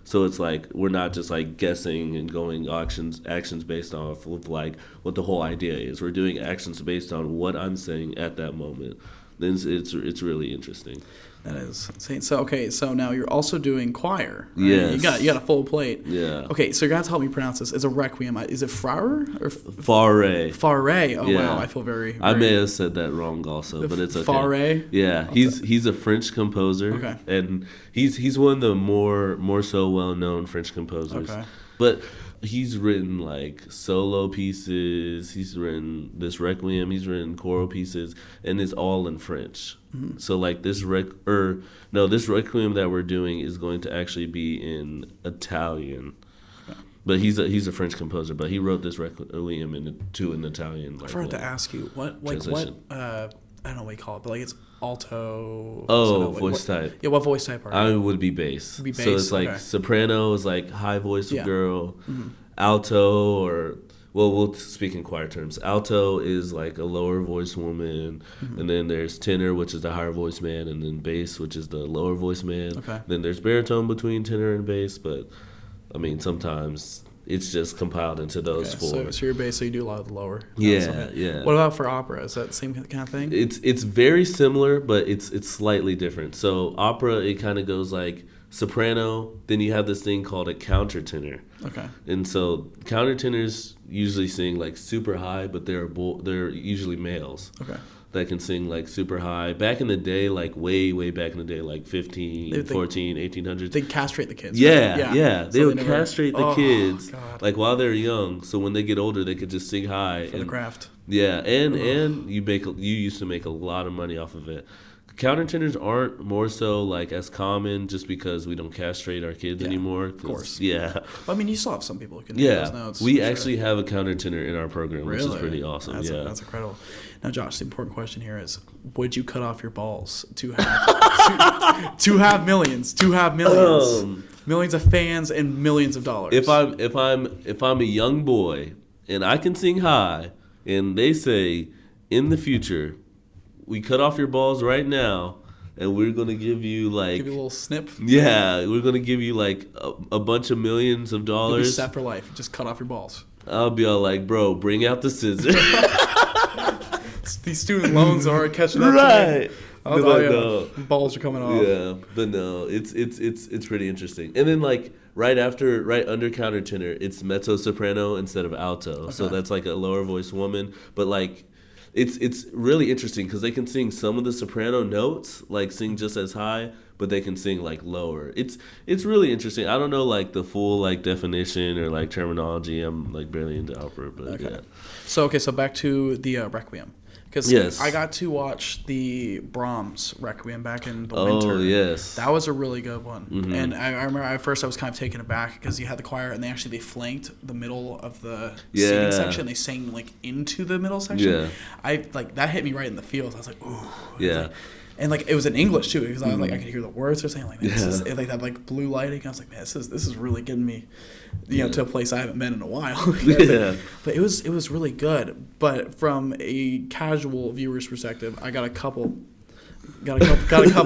So it's like we're not just like guessing and going actions based off of like what the whole idea is. We're doing actions based on what I'm saying at that moment. Then it's really interesting. That is insane. So okay, so now you're also doing choir. Right? Yes. You got a full plate. Yeah. Okay, so you're gonna have to help me pronounce this. It's a requiem. Is it Frauer or Faré? Faré. Oh wow, I feel very. I may have said that wrong also, but it's okay. Faré. Yeah, he's a French composer. Okay. And he's one of the more so well known French composers. Okay. But he's written like solo pieces. He's written this requiem. He's written choral pieces, and it's all in French. Mm-hmm. So like this requiem that we're doing is going to actually be in Italian. Okay. But he's a French composer. But he wrote this requiem in Italian. Like, I forgot to ask you what I don't know what you call it, but like it's alto. Voice type. Yeah, what voice type are you? I would be bass. So it's like soprano is like high voice girl. Mm-hmm. Alto or we'll speak in choir terms. Alto is like a lower voice woman, and then there's tenor, which is the higher voice man, and then bass, which is the lower voice man. Okay. Then there's baritone between tenor and bass, but I mean sometimes it's just compiled into those four. So you're bass, so you do a lot of the lower. Yeah. What about for opera? Is that the same kind of thing? It's very similar, but it's slightly different. So opera, it kind of goes like soprano, then you have this thing called a countertenor. Okay. And so countertenors usually sing like super high, but they're usually males. Okay. That can sing like super high. Back in the day, like way back in the day, like 1800s. They'd castrate the kids. Yeah. They would castrate the kids like while they're young, so when they get older, they could just sing high. For the craft. Yeah, and you used to make a lot of money off of it. countertenors aren't more so like as common just because we don't castrate our kids anymore. Of course. Yeah. Well, I mean, you still have some people who can do those notes. We actually have a countertenor in our program, Really? which is pretty awesome. That's incredible. Now, Josh, the important question here is: would you cut off your balls to have to have millions, millions of fans and millions of dollars? If I'm a young boy and I can sing high, and they say in the future, we cut off your balls right now, and we're gonna give you a little snip. Yeah, we're gonna give you like a bunch of millions of dollars. You'll be set for life. Just cut off your balls. I'll be all like, bro, bring out the scissors. These student loans are catching up. Right. No. Balls are coming off. Yeah, but no, it's pretty interesting. And then like right under countertenor, it's mezzo soprano instead of alto. Okay. So that's like a lower voice woman, but like it's really interesting because they can sing some of the soprano notes, like sing just as high, but they can sing like lower. It's really interesting. I don't know like the full like definition or like terminology. I'm like barely into opera, but yeah. So back to the Requiem. Because I got to watch the Brahms Requiem back in the winter. Oh, yes. That was a really good one. Mm-hmm. And I remember at first I was kind of taken aback because you had the choir and they flanked the middle of the singing section. They sang like into the middle section. Yeah. That hit me right in the feels. I was like, ooh. Yeah. And like it was in English too, because I was like I could hear the words they're saying, like this is like that like blue lighting. I was like, man, this is really getting me, to a place I haven't been in a while. But it was really good. But from a casual viewer's perspective, I got a couple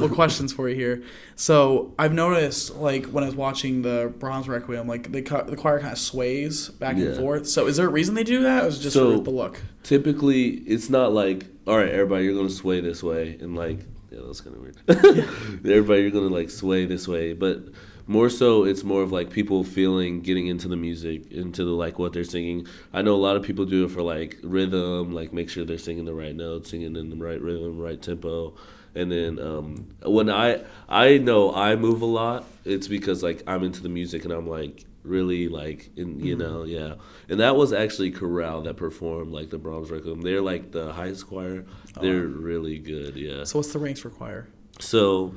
questions for you here. So I've noticed like when I was watching the Brahms Requiem, like the choir kind of sways back and forth. So is there a reason they do that, or is it just for the look? Typically, it's not like, all right, everybody, you're going to sway this way, and like. Yeah, that's kind of weird. Everybody, you're going to like sway this way. But more so, it's more of like people getting into the music, into the like what they're singing. I know a lot of people do it for like rhythm, like make sure they're singing the right notes, singing in the right rhythm, right tempo. And then when I know I move a lot, it's because like I'm into the music and I'm like really like and that was actually chorale that performed like the Brahms Requiem. They're like the highest choir. They're really good. So what's the ranks for choir? So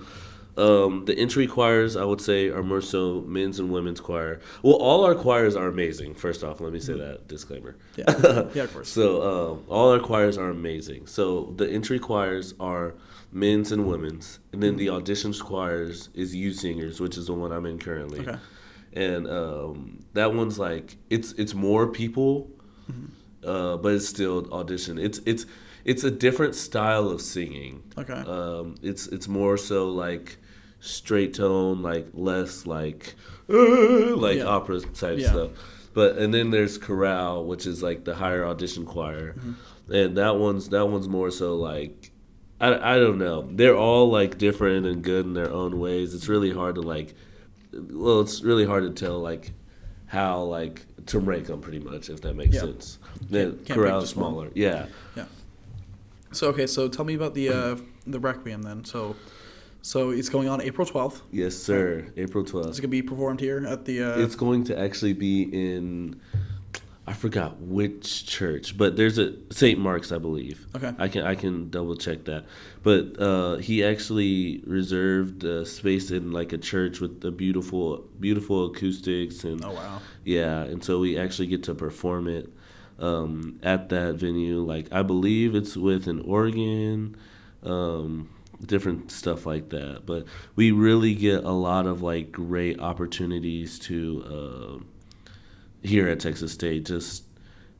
the entry choirs I would say are more so men's and women's choir. Well, all our choirs are amazing. First off, let me say that disclaimer. Yeah, of course. So all our choirs are amazing. So the entry choirs are men's and women's, and then the auditions choirs is youth singers, which is the one I'm in currently. Okay. And that one's like it's more people, but it's still audition. It's a different style of singing. Okay. It's more so like straight tone, like less like opera type stuff. And then there's chorale, which is like the higher audition choir, and that one's more so like I don't know. They're all like different and good in their own ways. It's really hard to it's really hard to tell like how like to rank them pretty much, if that makes sense. The chorale is smaller. Yeah. So tell me about the Requiem then. So it's going on April 12th. Yes, sir. April 12th. Is it going to be performed here at the It's going to actually be in I forgot which church, but there's a St. Mark's, I believe. Okay. I can double check that. But he actually reserved space in like a church with the beautiful acoustics and oh wow. Yeah, and so we actually get to perform it at that venue. Like I believe it's with an organ, different stuff like that. But we really get a lot of like great opportunities to here at Texas State, just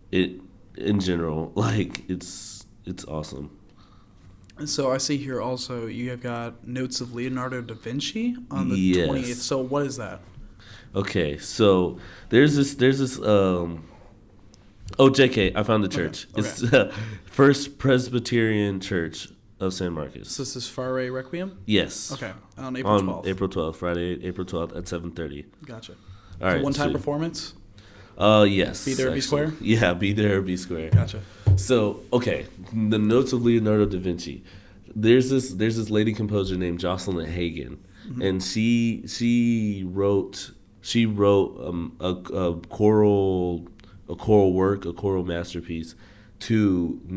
it in general, like it's awesome. So I see here also you have got Notes of Leonardo da Vinci on the 28th. So what is that? Okay, so there's this JK, I found the church. Okay. It's First Presbyterian Church of San Marcos. So this is Fare Requiem? Yes. Okay, on April 12th. On April 12th, Friday, April 12th at 7:30. Gotcha. All right. One-time performance? Yes. Be there, be square? Yeah, be there, be square. Gotcha. So, okay, the Notes of Leonardo da Vinci. There's this lady composer named Jocelyn Hagen, and she wrote a choral work, a choral masterpiece translated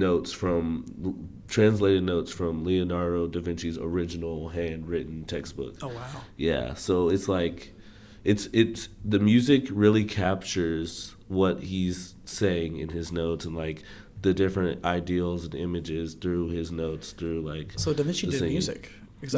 notes from Leonardo da Vinci's original handwritten textbook. Oh wow. Yeah, so it's like it's the music really captures what he's saying in his notes, and like the different ideals and images through his notes, through like. So Da Vinci did singing. music, because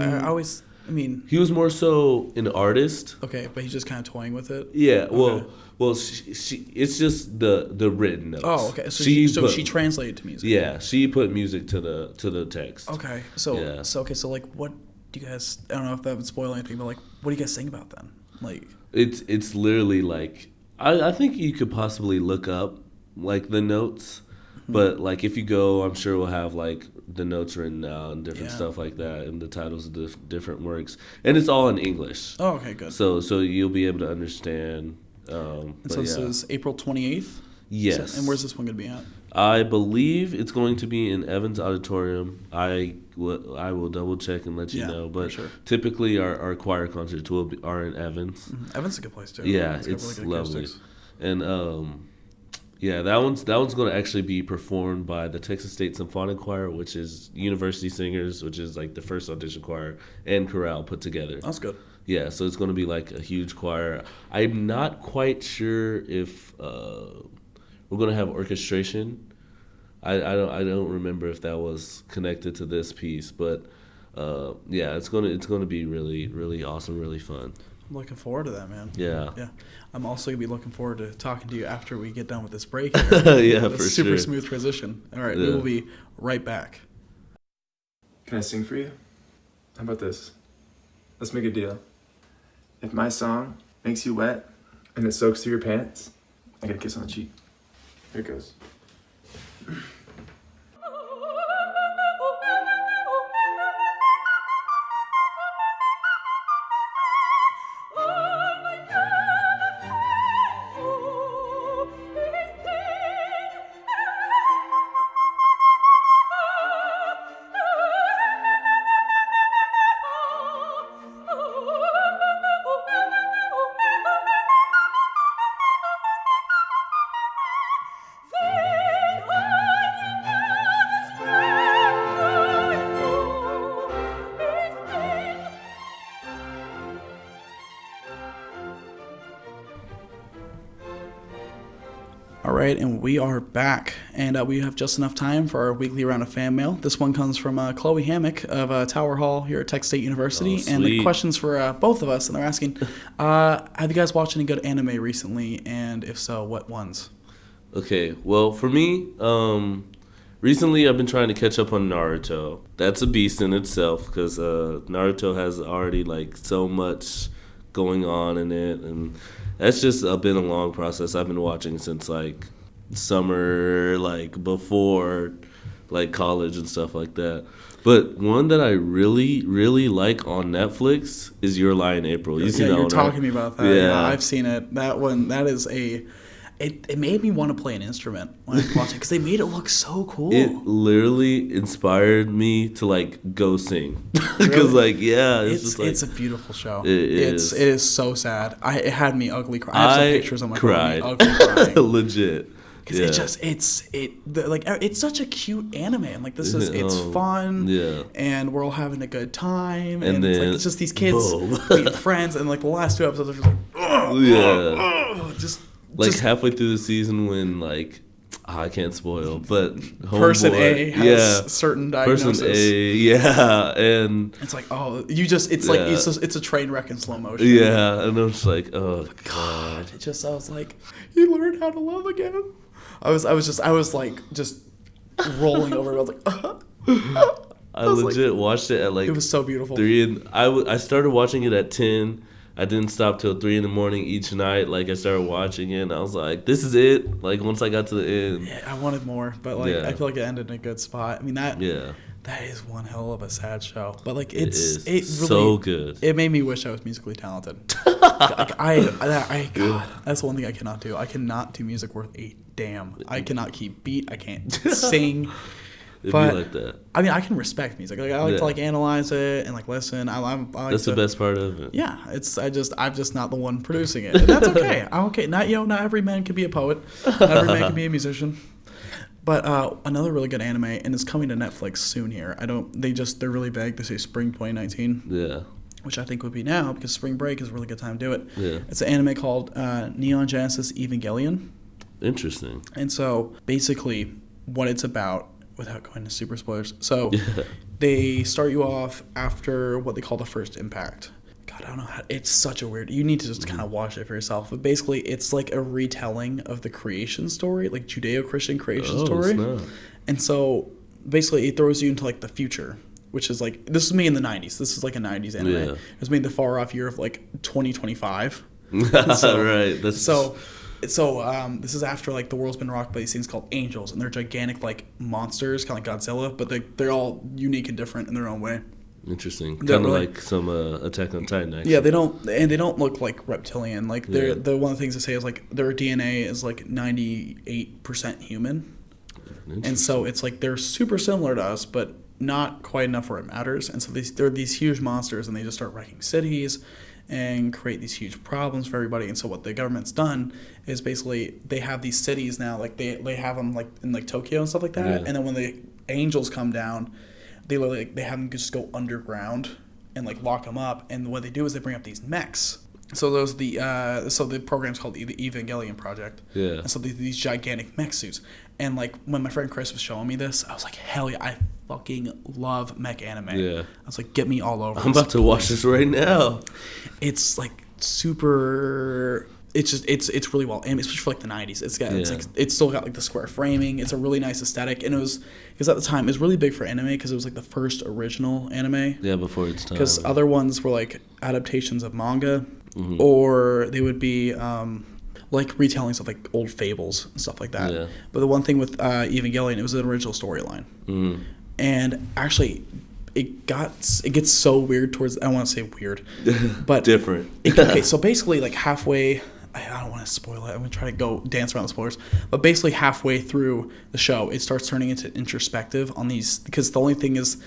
I mean, he was more so an artist. Okay, but he's just kind of toying with it. Yeah, Okay. well, she it's just the written notes. Oh, okay. So she translated to music. Yeah, she put music to the text. Okay, so Yeah. so like, what do you guys? I don't know if that would spoil anything, but like, what do you guys sing about then? Like, it's literally like I think you could possibly look up like the notes, but like if you go, I'm sure we'll have like the notes written down and different stuff like that, and the titles of the different works, and it's all in English. oh, okay, good. So you'll be able to understand. And so this is April 28th. Yes. So, and where's this one going to be at? I believe it's going to be in Evans Auditorium. I will double check and let you know. But for sure. Typically our choir concerts are in Evans. Mm-hmm. Evans is a good place too. Yeah, got it's really good lovely. acoustics. And yeah, that one's going to actually be performed by the Texas State Symphonic Choir, which is University Singers, which is like the first audition choir, and chorale put together. That's good. Yeah, so it's going to be like a huge choir. I'm not quite sure if we're going to have orchestration. I don't remember if that was connected to this piece, but yeah, it's going to be really, really awesome, really fun. I'm looking forward to that, man. Yeah. Yeah. I'm also going to be looking forward to talking to you after we get done with this break. Yeah, for super sure. smooth transition. All right, we will be right back. Can I sing for you? How about this? Let's make a deal. If my song makes you wet and it soaks through your pants, I get a kiss on the cheek. Here it goes. All right, and we are back, and we have just enough time for our weekly round of fan mail. This one comes from Chloe Hammock of Tower Hall here at Texas State University, and the question's for both of us, and they're asking, have you guys watched any good anime recently, and if so, what ones? Okay, well, for me, recently I've been trying to catch up on Naruto. That's a beast in itself, because Naruto has already, like, so much going on in it, and that's just been a long process. I've been watching since like summer, like before like college and stuff like that. But one that I really, really like on Netflix is Your Lie in April. You see that you're one, talking right? to me about that. Yeah, I've seen it. That one, that is it made me want to play an instrument when I was watching because they made it look so cool. It literally inspired me to like go sing because like it's a beautiful show. It is so sad. It had me ugly crying. I have some pictures on my cried. phone. Ugly crying. Legit. Because it's such a cute anime, and like it's fun, and we're all having a good time, and it's just these kids being friends, and like the last two episodes are just like just halfway through the season when like I can't spoil, but person A has certain diagnosis. Person A, and it's like it's a train wreck in slow motion. Yeah, and I'm just like, oh god, I was like, he learned how to love again. I was like just rolling over. I was like, I legit watched it at like it was so beautiful. 3 and I started watching it at 10. I didn't stop till 3 in the morning each night. Like I started watching it, and I was like, "This is it." Like once I got to the end, I wanted more, but like I feel like it ended in a good spot. I mean that is one hell of a sad show, but like it really, so good. It made me wish I was musically talented. God, that's one thing I cannot do. I cannot do music worth a damn. I cannot keep beat. I can't sing. It'd but, be like that. I mean, I can respect music. Like I like to like analyze it and like listen. I like that's the best part of it. Yeah, I'm just not the one producing it. And that's okay. I'm okay. Not every man can be a poet. Not every man can be a musician. But another really good anime, and it's coming to Netflix soon here. They're really vague. They say spring 2019. Yeah. Which I think would be now, because spring break is a really good time to do it. Yeah. It's an anime called Neon Genesis Evangelion. Interesting. And so basically what it's about, without going into super spoilers, so they start you off after what they call the first impact. God, I don't know how, it's such a weird, you need to just kind of watch it for yourself. But basically it's like a retelling of the creation story, like Judeo-Christian creation story. Snap. And so basically it throws you into like the future, which is like, this is me in the 90s. This is like a 90s anime. Yeah. It was made in the far off year of like 2025. So, right. So this is after like the world's been rocked by these things called angels, and they're gigantic like monsters, kind of like Godzilla, but they're all unique and different in their own way. Interesting. Kind of like some Attack on Titan. Actually. Yeah, they don't look like reptilian. Like the one of the things they say is like their DNA is like 98% human, and so it's like they're super similar to us, but not quite enough where it matters. And so they're these huge monsters, and they just start wrecking cities and create these huge problems for everybody. And so what the government's done is basically they have these cities now, like they have them like in like Tokyo and stuff like that. Yeah. And then when the angels come down, they literally they have them just go underground and like lock them up. And what they do is they bring up these mechs. So the program's called the Evangelion Project. Yeah. And so these gigantic mech suits. And like when my friend Chris was showing me this, I was like, hell yeah, I fucking love mech anime. Yeah. I was like, get me all over. I'm about to watch this right now. It's like super. It's really well, and especially for like the 90s. It's still got like the square framing. It's a really nice aesthetic, and it was because at the time it was really big for anime because it was like the first original anime. Yeah, before its time. Because other ones were like adaptations of manga, or they would be like retellings of like old fables and stuff like that. Yeah. But the one thing with Evangelion, it was an original storyline, and actually. It gets so weird towards. I don't want to say weird, but different. Okay, so basically, like halfway, I don't want to spoil it. I'm gonna try to go dance around the spoilers. But basically, halfway through the show, it starts turning into introspective on these because the only thing is,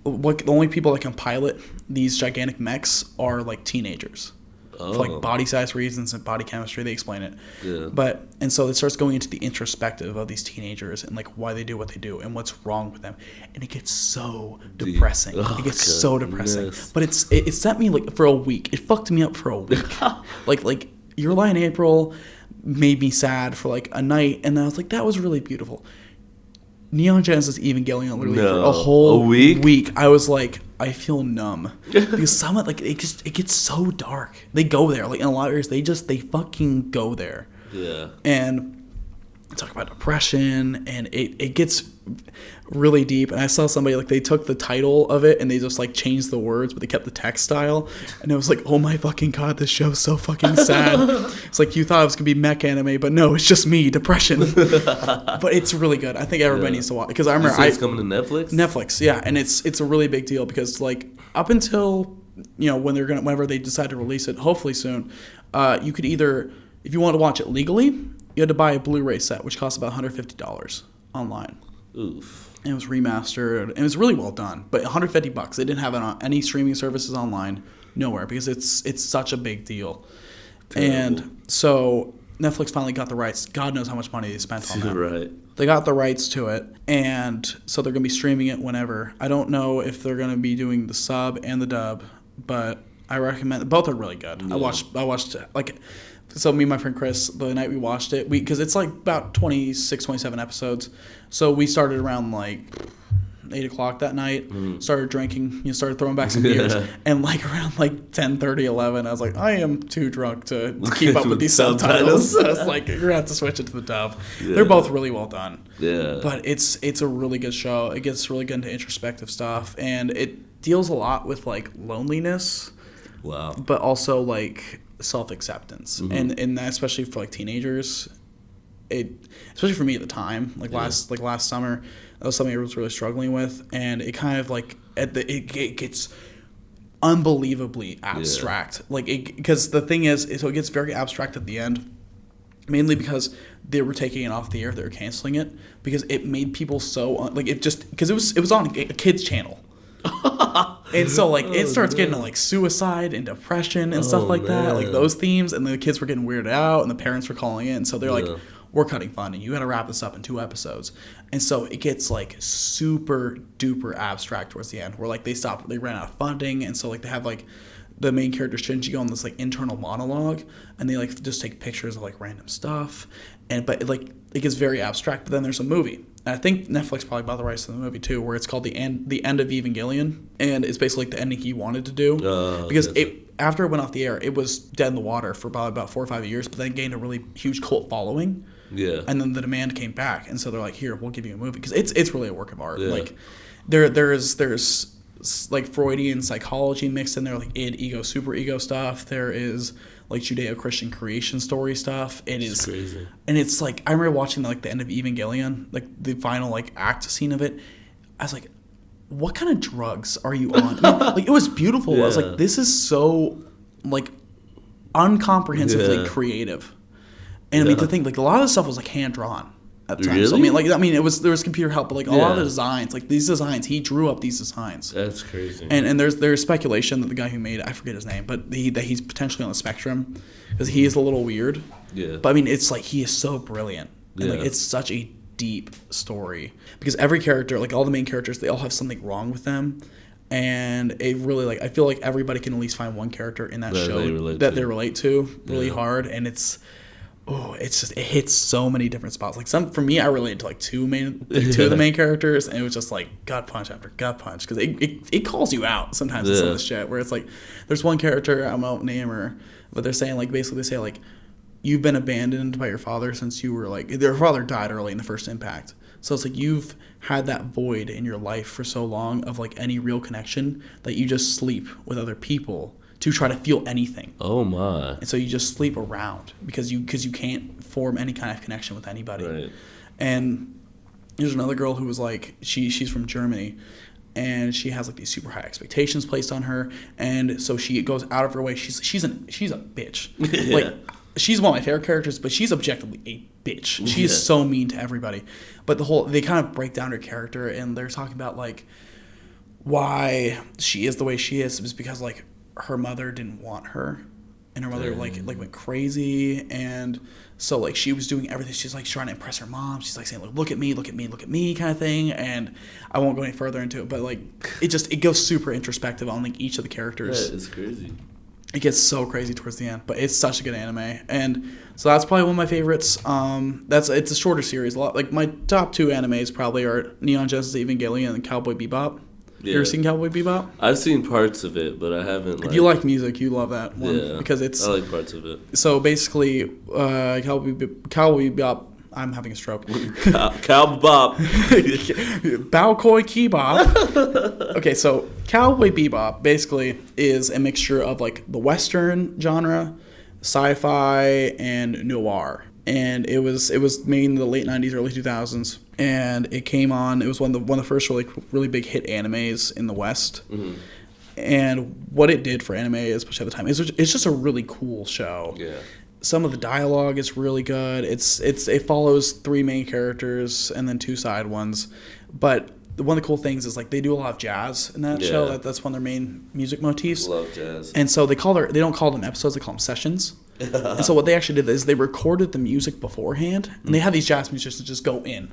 the only people that can pilot these gigantic mechs are like teenagers. For like body size reasons and body chemistry, they explain it. Yeah. And so it starts going into the introspective of these teenagers and like why they do what they do and what's wrong with them, and it gets so depressing. It gets so depressing. Yes. But it sent me like for a week. It fucked me up for a week. like Your Lie in April made me sad for like a night, and then I was like, that was really beautiful. Neon Genesis Evangelion literally for a whole week. I was like, I feel numb because some of it gets so dark. They go there like in a lot of areas. They fucking go there. Yeah. And talk about depression, and it gets really deep. And I saw somebody like they took the title of it and they just like changed the words, but they kept the text style. And it was like, oh my fucking god, this show's so fucking sad. It's like you thought it was gonna be mech anime, but no, it's just me, depression. But it's really good. I think everybody needs to watch because I remember it's coming to Netflix. Netflix, yeah, and it's a really big deal because like up until whenever they decide to release it, hopefully soon, you could either, if you want to watch it legally, you had to buy a Blu-ray set, which costs about $150 online. Oof. And it was remastered. And it was really well done. But $150. They didn't have it on any streaming services online. Nowhere. Because it's such a big deal. Terrible. And so Netflix finally got the rights. God knows how much money they spent on that. Right. They got the rights to it. And so they're going to be streaming it whenever. I don't know if they're going to be doing the sub and the dub. But I recommend. Both are really good. Yeah. I watched like... So me and my friend Chris, the night we watched it, because it's like about 26, 27 episodes. So we started around like 8 o'clock that night, started drinking, started throwing back some beers. And like around like 10:30, 11, I was like, I am too drunk to keep up with these subtitles. So I was like, you're going to have to switch it to the dub. Yeah. They're both really well done. Yeah. But it's a really good show. It gets really good into introspective stuff. And it deals a lot with like loneliness. Wow. But also like... self-acceptance and that, especially for like teenagers, especially for me at the time, last summer, that was something I was really struggling with, and it kind of like it gets unbelievably abstract, because the thing is so it gets very abstract at the end, mainly because they were taking it off the air, they were canceling it because it made people so because it was on a kids channel. And so like it starts getting to like suicide and depression and stuff like that, like those themes, and the kids were getting weirded out and the parents were calling in, so they're like, we're cutting funding. You got to wrap this up in 2 episodes. And so it gets like super duper abstract towards the end where like they ran out of funding. And so like they have like the main character Shinji go on this like internal monologue and they like just take pictures of like random stuff. But it gets very abstract. But then there's a movie. And I think Netflix probably bought the rights to the movie too, where it's called The End of Evangelion. And it's basically like the ending he wanted to do. Because after it went off the air, it was dead in the water for probably about 4 or 5 years, but then gained a really huge cult following. Yeah. And then the demand came back, and so they're like, "Here, we'll give you a movie," because it's really a work of art. Yeah. Like there's like Freudian psychology mixed in there, like id, ego, superego stuff. There is like Judeo-Christian creation story stuff. It's crazy. And it's like I remember watching like the end of Evangelion, like the final like act scene of it. I was like, what kind of drugs are you on? I mean, like it was beautiful. Yeah. I was like, this is so like uncomprehensively creative. And I mean, to think like a lot of the stuff was like hand drawn at the time. Really? So I mean, there was computer help, but like a lot of the designs, like these designs, he drew up these designs. That's crazy. And there's speculation that the guy who made it, I forget his name, but that he's potentially on the spectrum because he is a little weird. Yeah. But I mean, it's like he is so brilliant. And like it's such a deep story because every character, like all the main characters, they all have something wrong with them. And it really like I feel like everybody can at least find one character in that show they relate to really hard, and it's just it hits so many different spots. Like for me, I related to like two of the main characters, and it was just like gut punch after gut punch because it calls you out sometimes in some of this shit where it's like there's one character I won't name her, but they're saying like basically they say like you've been abandoned by your father since you were like their father died early in the first impact. So it's like you've had that void in your life for so long of like any real connection that you just sleep with other people to try to feel anything. Oh my! And so you just sleep around because you can't form any kind of connection with anybody. Right. And there's another girl who was like she's from Germany, and she has like these super high expectations placed on her, and so she goes out of her way. She's a bitch. Like she's one of my favorite characters, but she's objectively a bitch. She is so mean to everybody. But they kind of break down her character, and they're talking about like why she is the way she is because like her mother didn't want her, and her mother like went crazy, and so like she was doing everything. She's like trying to impress her mom. She's like saying like look at me kind of thing. And I won't go any further into it, but like it goes super introspective on like each of the characters. Yeah, it's crazy. It gets so crazy towards the end, but it's such a good anime, and so that's probably one of my favorites. It's a shorter series. A lot like my top 2 animes probably are Neon Genesis Evangelion and Cowboy Bebop. You ever seen Cowboy Bebop? I've seen parts of it, but I haven't. If you like music, you love that one because it's. I like parts of it. So basically, Cowboy Bebop. I'm having a stroke. Cowbop. Baokoi Kebop. Okay, so Cowboy Bebop basically is a mixture of like the Western genre, sci-fi, and noir. And it was made in the late 90s, early 2000s. And it came on. It was one of the first really big hit animes in the West. Mm-hmm. And what it did for anime, especially at the time, it's just a really cool show. Yeah. Some of the dialogue is really good. It follows 3 main characters and then 2 side ones. But one of the cool things is like they do a lot of jazz in that show. That's one of their main music motifs. Love jazz. And so they don't call them episodes, they call them sessions. And so what they actually did is they recorded the music beforehand, and they had these jazz musicians just go in.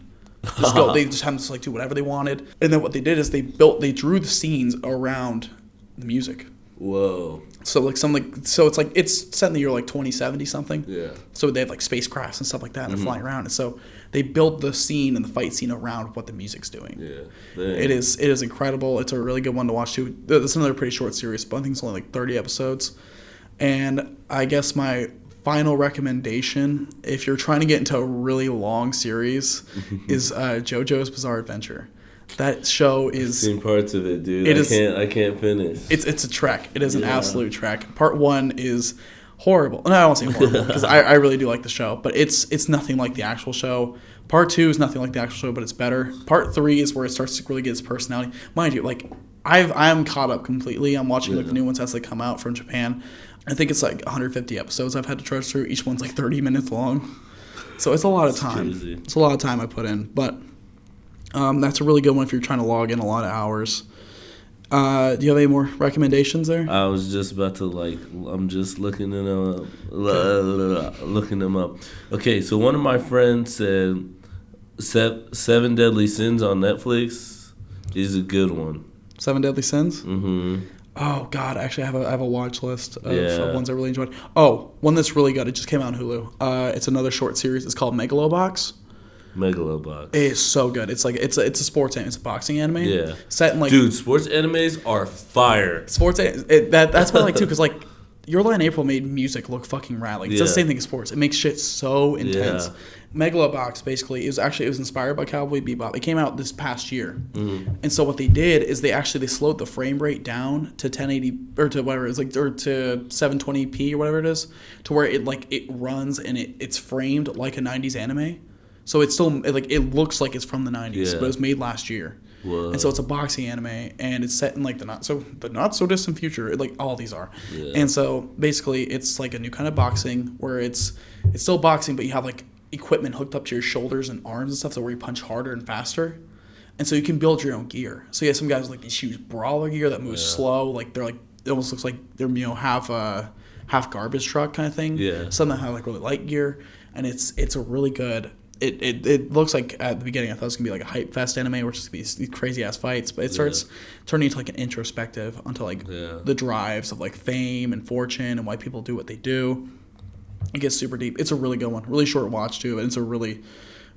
They just had them just like do whatever they wanted. And then what they did is they drew the scenes around the music. Whoa. So it's like it's set in the year like 2070 something. Yeah. So they have like spacecrafts and stuff like that, and they're flying around. And so they built the scene and the fight scene around what the music's doing. Yeah. Dang. It is incredible. It's a really good one to watch too. It's another pretty short series, but I think it's only like 30 episodes. And I guess my final recommendation, if you're trying to get into a really long series, is JoJo's Bizarre Adventure. That show is. I've seen parts of it, dude. I can't finish. It's a trek. It is an absolute trek. Part 1 is horrible. No, I don't say horrible because I really do like the show, but it's nothing like the actual show. Part 2 is nothing like the actual show, but it's better. Part 3 is where it starts to really get its personality. Mind you, like I'm caught up completely. I'm watching like the new ones as they come out from Japan. I think it's like 150 episodes I've had to trudge through. Each one's like 30 minutes long, so it's a lot of time. Crazy. It's a lot of time I put in, but. That's a really good one if you're trying to log in a lot of hours. Do you have any more recommendations there? I was just about to I'm just looking them up. Okay, so one of my friends said Seven Deadly Sins on Netflix is a good one. Seven Deadly Sins? Mm-hmm. Oh, God. Actually, I have a watch list of ones I really enjoyed. Oh, one that's really good. It just came out on Hulu. It's another short series. It's called Megalobox. Megalobox. It is so good. It's like it's a sports anime. It's a boxing anime. Yeah. Set in like dude, sports animes are fire. That's what I like too, because like Your Lie in April made music look fucking rad. Like it's the same thing as sports. It makes shit so intense. Yeah. Megalobox basically it was inspired by Cowboy Bebop. It came out this past year, and so what they did is they slowed the frame rate down to 1080 or to whatever it's like or to 720p or whatever it is, to where it runs and it's framed like a 90s anime. So it's still it looks like it's from the 90s, but it was made last year. Whoa. And so it's a boxing anime, and it's set in like the not so distant future. Like all these are, and so basically it's like a new kind of boxing where it's still boxing, but you have like equipment hooked up to your shoulders and arms and stuff, so where you punch harder and faster, and so you can build your own gear. So you have some guys with like these huge brawler gear that moves slow, like they're like it almost looks like they're half garbage truck kind of thing. Yeah. Some that have like really light gear, and it's a really good. It looks like at the beginning I thought it was gonna be like a hype fest anime, which is gonna be these crazy ass fights, but it starts turning into like an introspective onto like the drives of like fame and fortune and why people do what they do. It gets super deep. It's a really good one, really short watch too, but it's a really,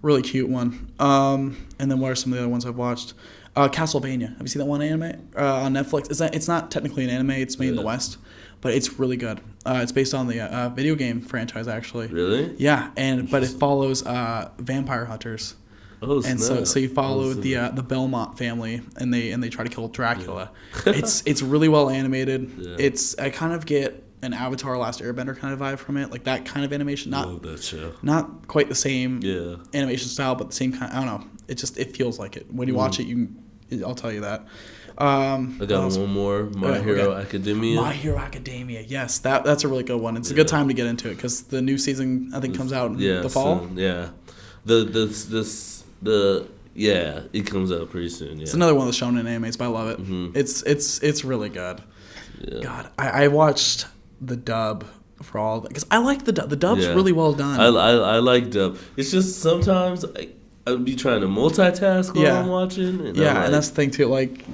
really cute one. And then what are some of the other ones I've watched? Castlevania. Have you seen that one anime on Netflix? It's not technically an anime. It's made in the West, but it's really good. It's based on the video game franchise, actually. Really? Yeah, but it follows vampire hunters. Oh, and so you follow the Belmont family, and they try to kill Dracula. Yeah. It's really well animated. Yeah. I kind of get an Avatar: Last Airbender kind of vibe from it, like that kind of animation. Not quite the same animation style, but the same kind. I don't know. It feels like it when you watch it. I'll tell you that. I got one more. My Hero Academia. My Hero Academia. Yes, that's a really good one. It's a good time to get into it because the new season I think comes out in the fall. Soon, yeah. It comes out pretty soon. Yeah. It's another one of the shonen animes, but I love it. Mm-hmm. It's really good. Yeah. God, I watched the dub for all of it because I like the dub. The dub's really well done. I like dub. It's just sometimes I'd be trying to multitask while I'm watching. And and that's the thing too. Like,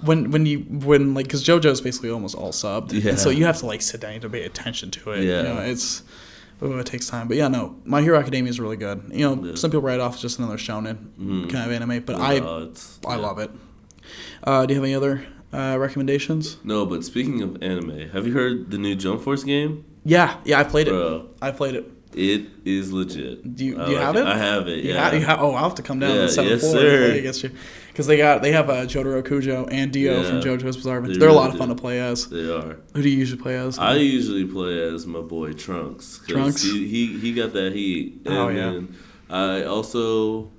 when because JoJo's basically almost all subbed, and so you have to like sit down to pay attention to it. Yeah, you know, it takes time. But My Hero Academia is really good. You know, some people write off just another shonen kind of anime, but I love it. Do you have any other recommendations? No, but speaking of anime, have you heard the new Jump Force game? Yeah, I played it. I played it. It is legit. Do you have it? I have it. Yeah. I'll have to come down to the 7th floor and play against you, because they have Jotaro Kujo and Dio from JoJo's Bizarre Adventure. They're a lot of fun to play as. They are. Who do you usually play as? I usually play as my boy Trunks. Trunks. He got that heat. And then I also.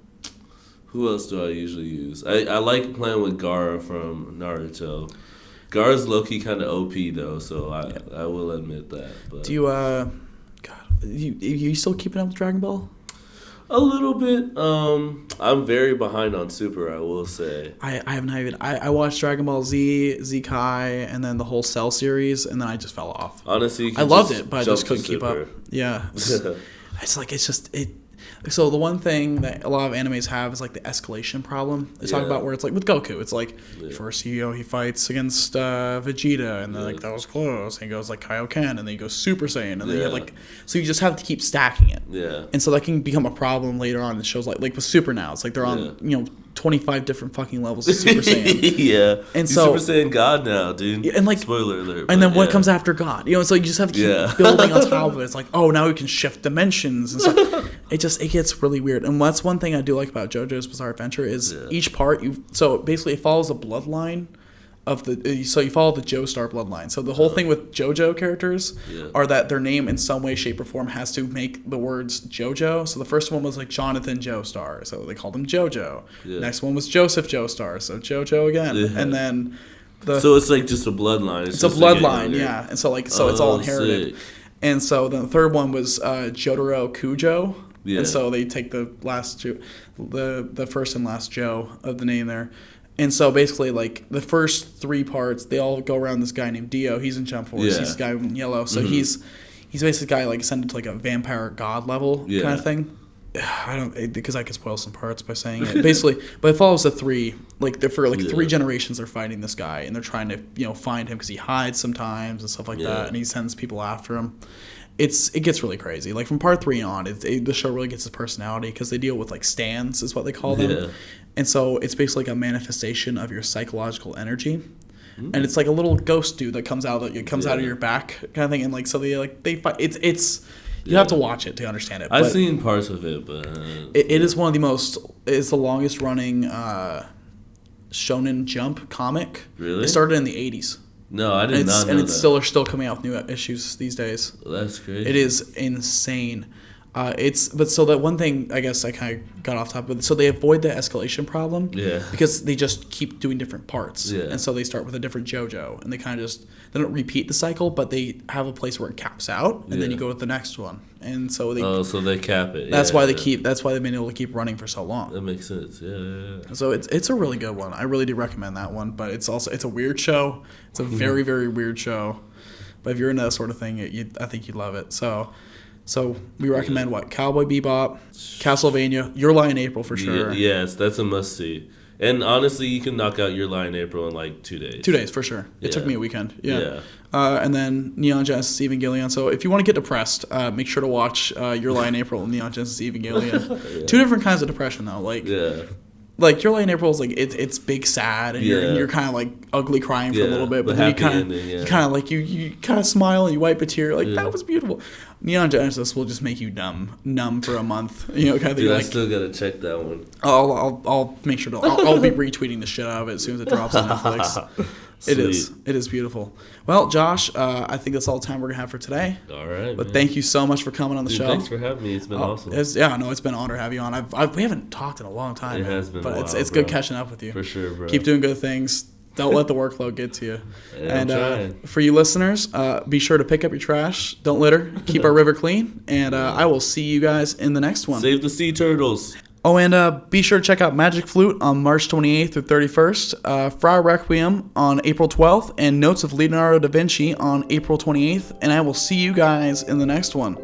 Who else do I usually use? I like playing with Gaara from Naruto. Gaara's low-key kind of OP though, so I will admit that. But. Do you you still keeping up with Dragon Ball? A little bit. I'm very behind on Super, I will say. I haven't even. I watched Dragon Ball Z Kai, and then the whole Cell series, and then I just fell off. Honestly, I loved it, but I just couldn't keep up. Yeah, So the one thing that a lot of animes have is like the escalation problem. They talk about where it's like with Goku, it's like first he fights against Vegeta, and then like that was close, and he goes like Kaioken, and then he goes Super Saiyan, and then you have so you just have to keep stacking it. Yeah. And so that can become a problem later on in shows like with Super now. It's like they're on 25 different fucking levels of Super Saiyan. Yeah. And he's so Super Saiyan God now, dude. And like spoiler alert. And then what comes after God? So you just have to keep building on top of it. It's like, oh, now we can shift dimensions and stuff. It gets really weird. And that's one thing I do like about JoJo's Bizarre Adventure is each part so basically it follows a bloodline so you follow the Joestar bloodline. So the whole thing with JoJo characters are that their name in some way, shape, or form has to make the words JoJo. So the first one was like Jonathan Joestar, so they called him JoJo. Yeah. Next one was Joseph Joestar, so JoJo again. Yeah. And then so it's like just a bloodline. It's a bloodline, yeah. And so it's all inherited. Sick. And so then the third one was Jotaro Kujo. Yeah. And so they take the first and last Joe of the name there. And so basically, like, the first 3 parts, they all go around this guy named Dio. He's in Jump Force. Yeah. He's the guy in yellow. So he's basically a guy, like, ascended to, like, a vampire god level kind of thing. Because I could spoil some parts by saying it. Basically, but it follows the 3, like, for 3 generations they're fighting this guy, and they're trying to, find him because he hides sometimes and stuff like that, and he sends people after him. It gets really crazy. Like, from part 3 on, the show really gets his personality because they deal with, like, stands is what they call them. Yeah. And so it's basically like a manifestation of your psychological energy. And it's like a little ghost dude that comes out of your back kind of thing. And, like, so they fight. It's you have to watch it to understand it. I've seen parts of it, but it is one of it's the longest running Shonen Jump comic. Really? It started in the 80s. No, I did not know and that. it's still coming out with new issues these days. Well, that's crazy. It is insane. So that one thing I guess I kind of got off topic with. So they avoid the escalation problem. Yeah. Because they just keep doing different parts. Yeah. And so they start with a different JoJo, and they kind of they don't repeat the cycle, but they have a place where it caps out, and then you go with the next one. And so they cap it. That's why that's why they've been able to keep running for so long. That makes sense. Yeah. So it's a really good one. I really do recommend that one, but it's a weird show. It's a very, very weird show. But if you're into that sort of thing, I think you'd love it. So we recommend Cowboy Bebop, Castlevania, Your Lie in April for sure. Yes, that's a must see. And honestly, you can knock out Your Lie in April in like 2 days. 2 days for sure. It took me a weekend. Yeah. Yeah. And then Neon Genesis Evangelion. So if you want to get depressed, make sure to watch Your Lie in April and Neon Genesis Evangelion. 2 different kinds of depression though. Like Your Lie in April is like it's big sad and you're kind of like ugly crying for a little bit, but then you kind of like you kind of smile and you wipe a tear like that was beautiful. Neon Genesis will just make you numb for a month, kind of thing. Dude, I still gotta check that one. I'll make sure I'll be retweeting the shit out of it as soon as it drops on Netflix. It is beautiful. Well, Josh, I think that's all the time we're gonna have for today. All right, but thank you so much for coming on the show. Thanks for having me. It's been awesome. It's been an honor to have you on. We haven't talked in a long time. It has been, but it's good catching up with you. For sure, bro. Keep doing good things. Don't let the workload get to you. And for you listeners, be sure to pick up your trash. Don't litter. Keep our river clean. And I will see you guys in the next one. Save the sea turtles. Oh, and be sure to check out Magic Flute on March 28th through 31st, Fra Requiem on April 12th, and Notes of Leonardo da Vinci on April 28th. And I will see you guys in the next one.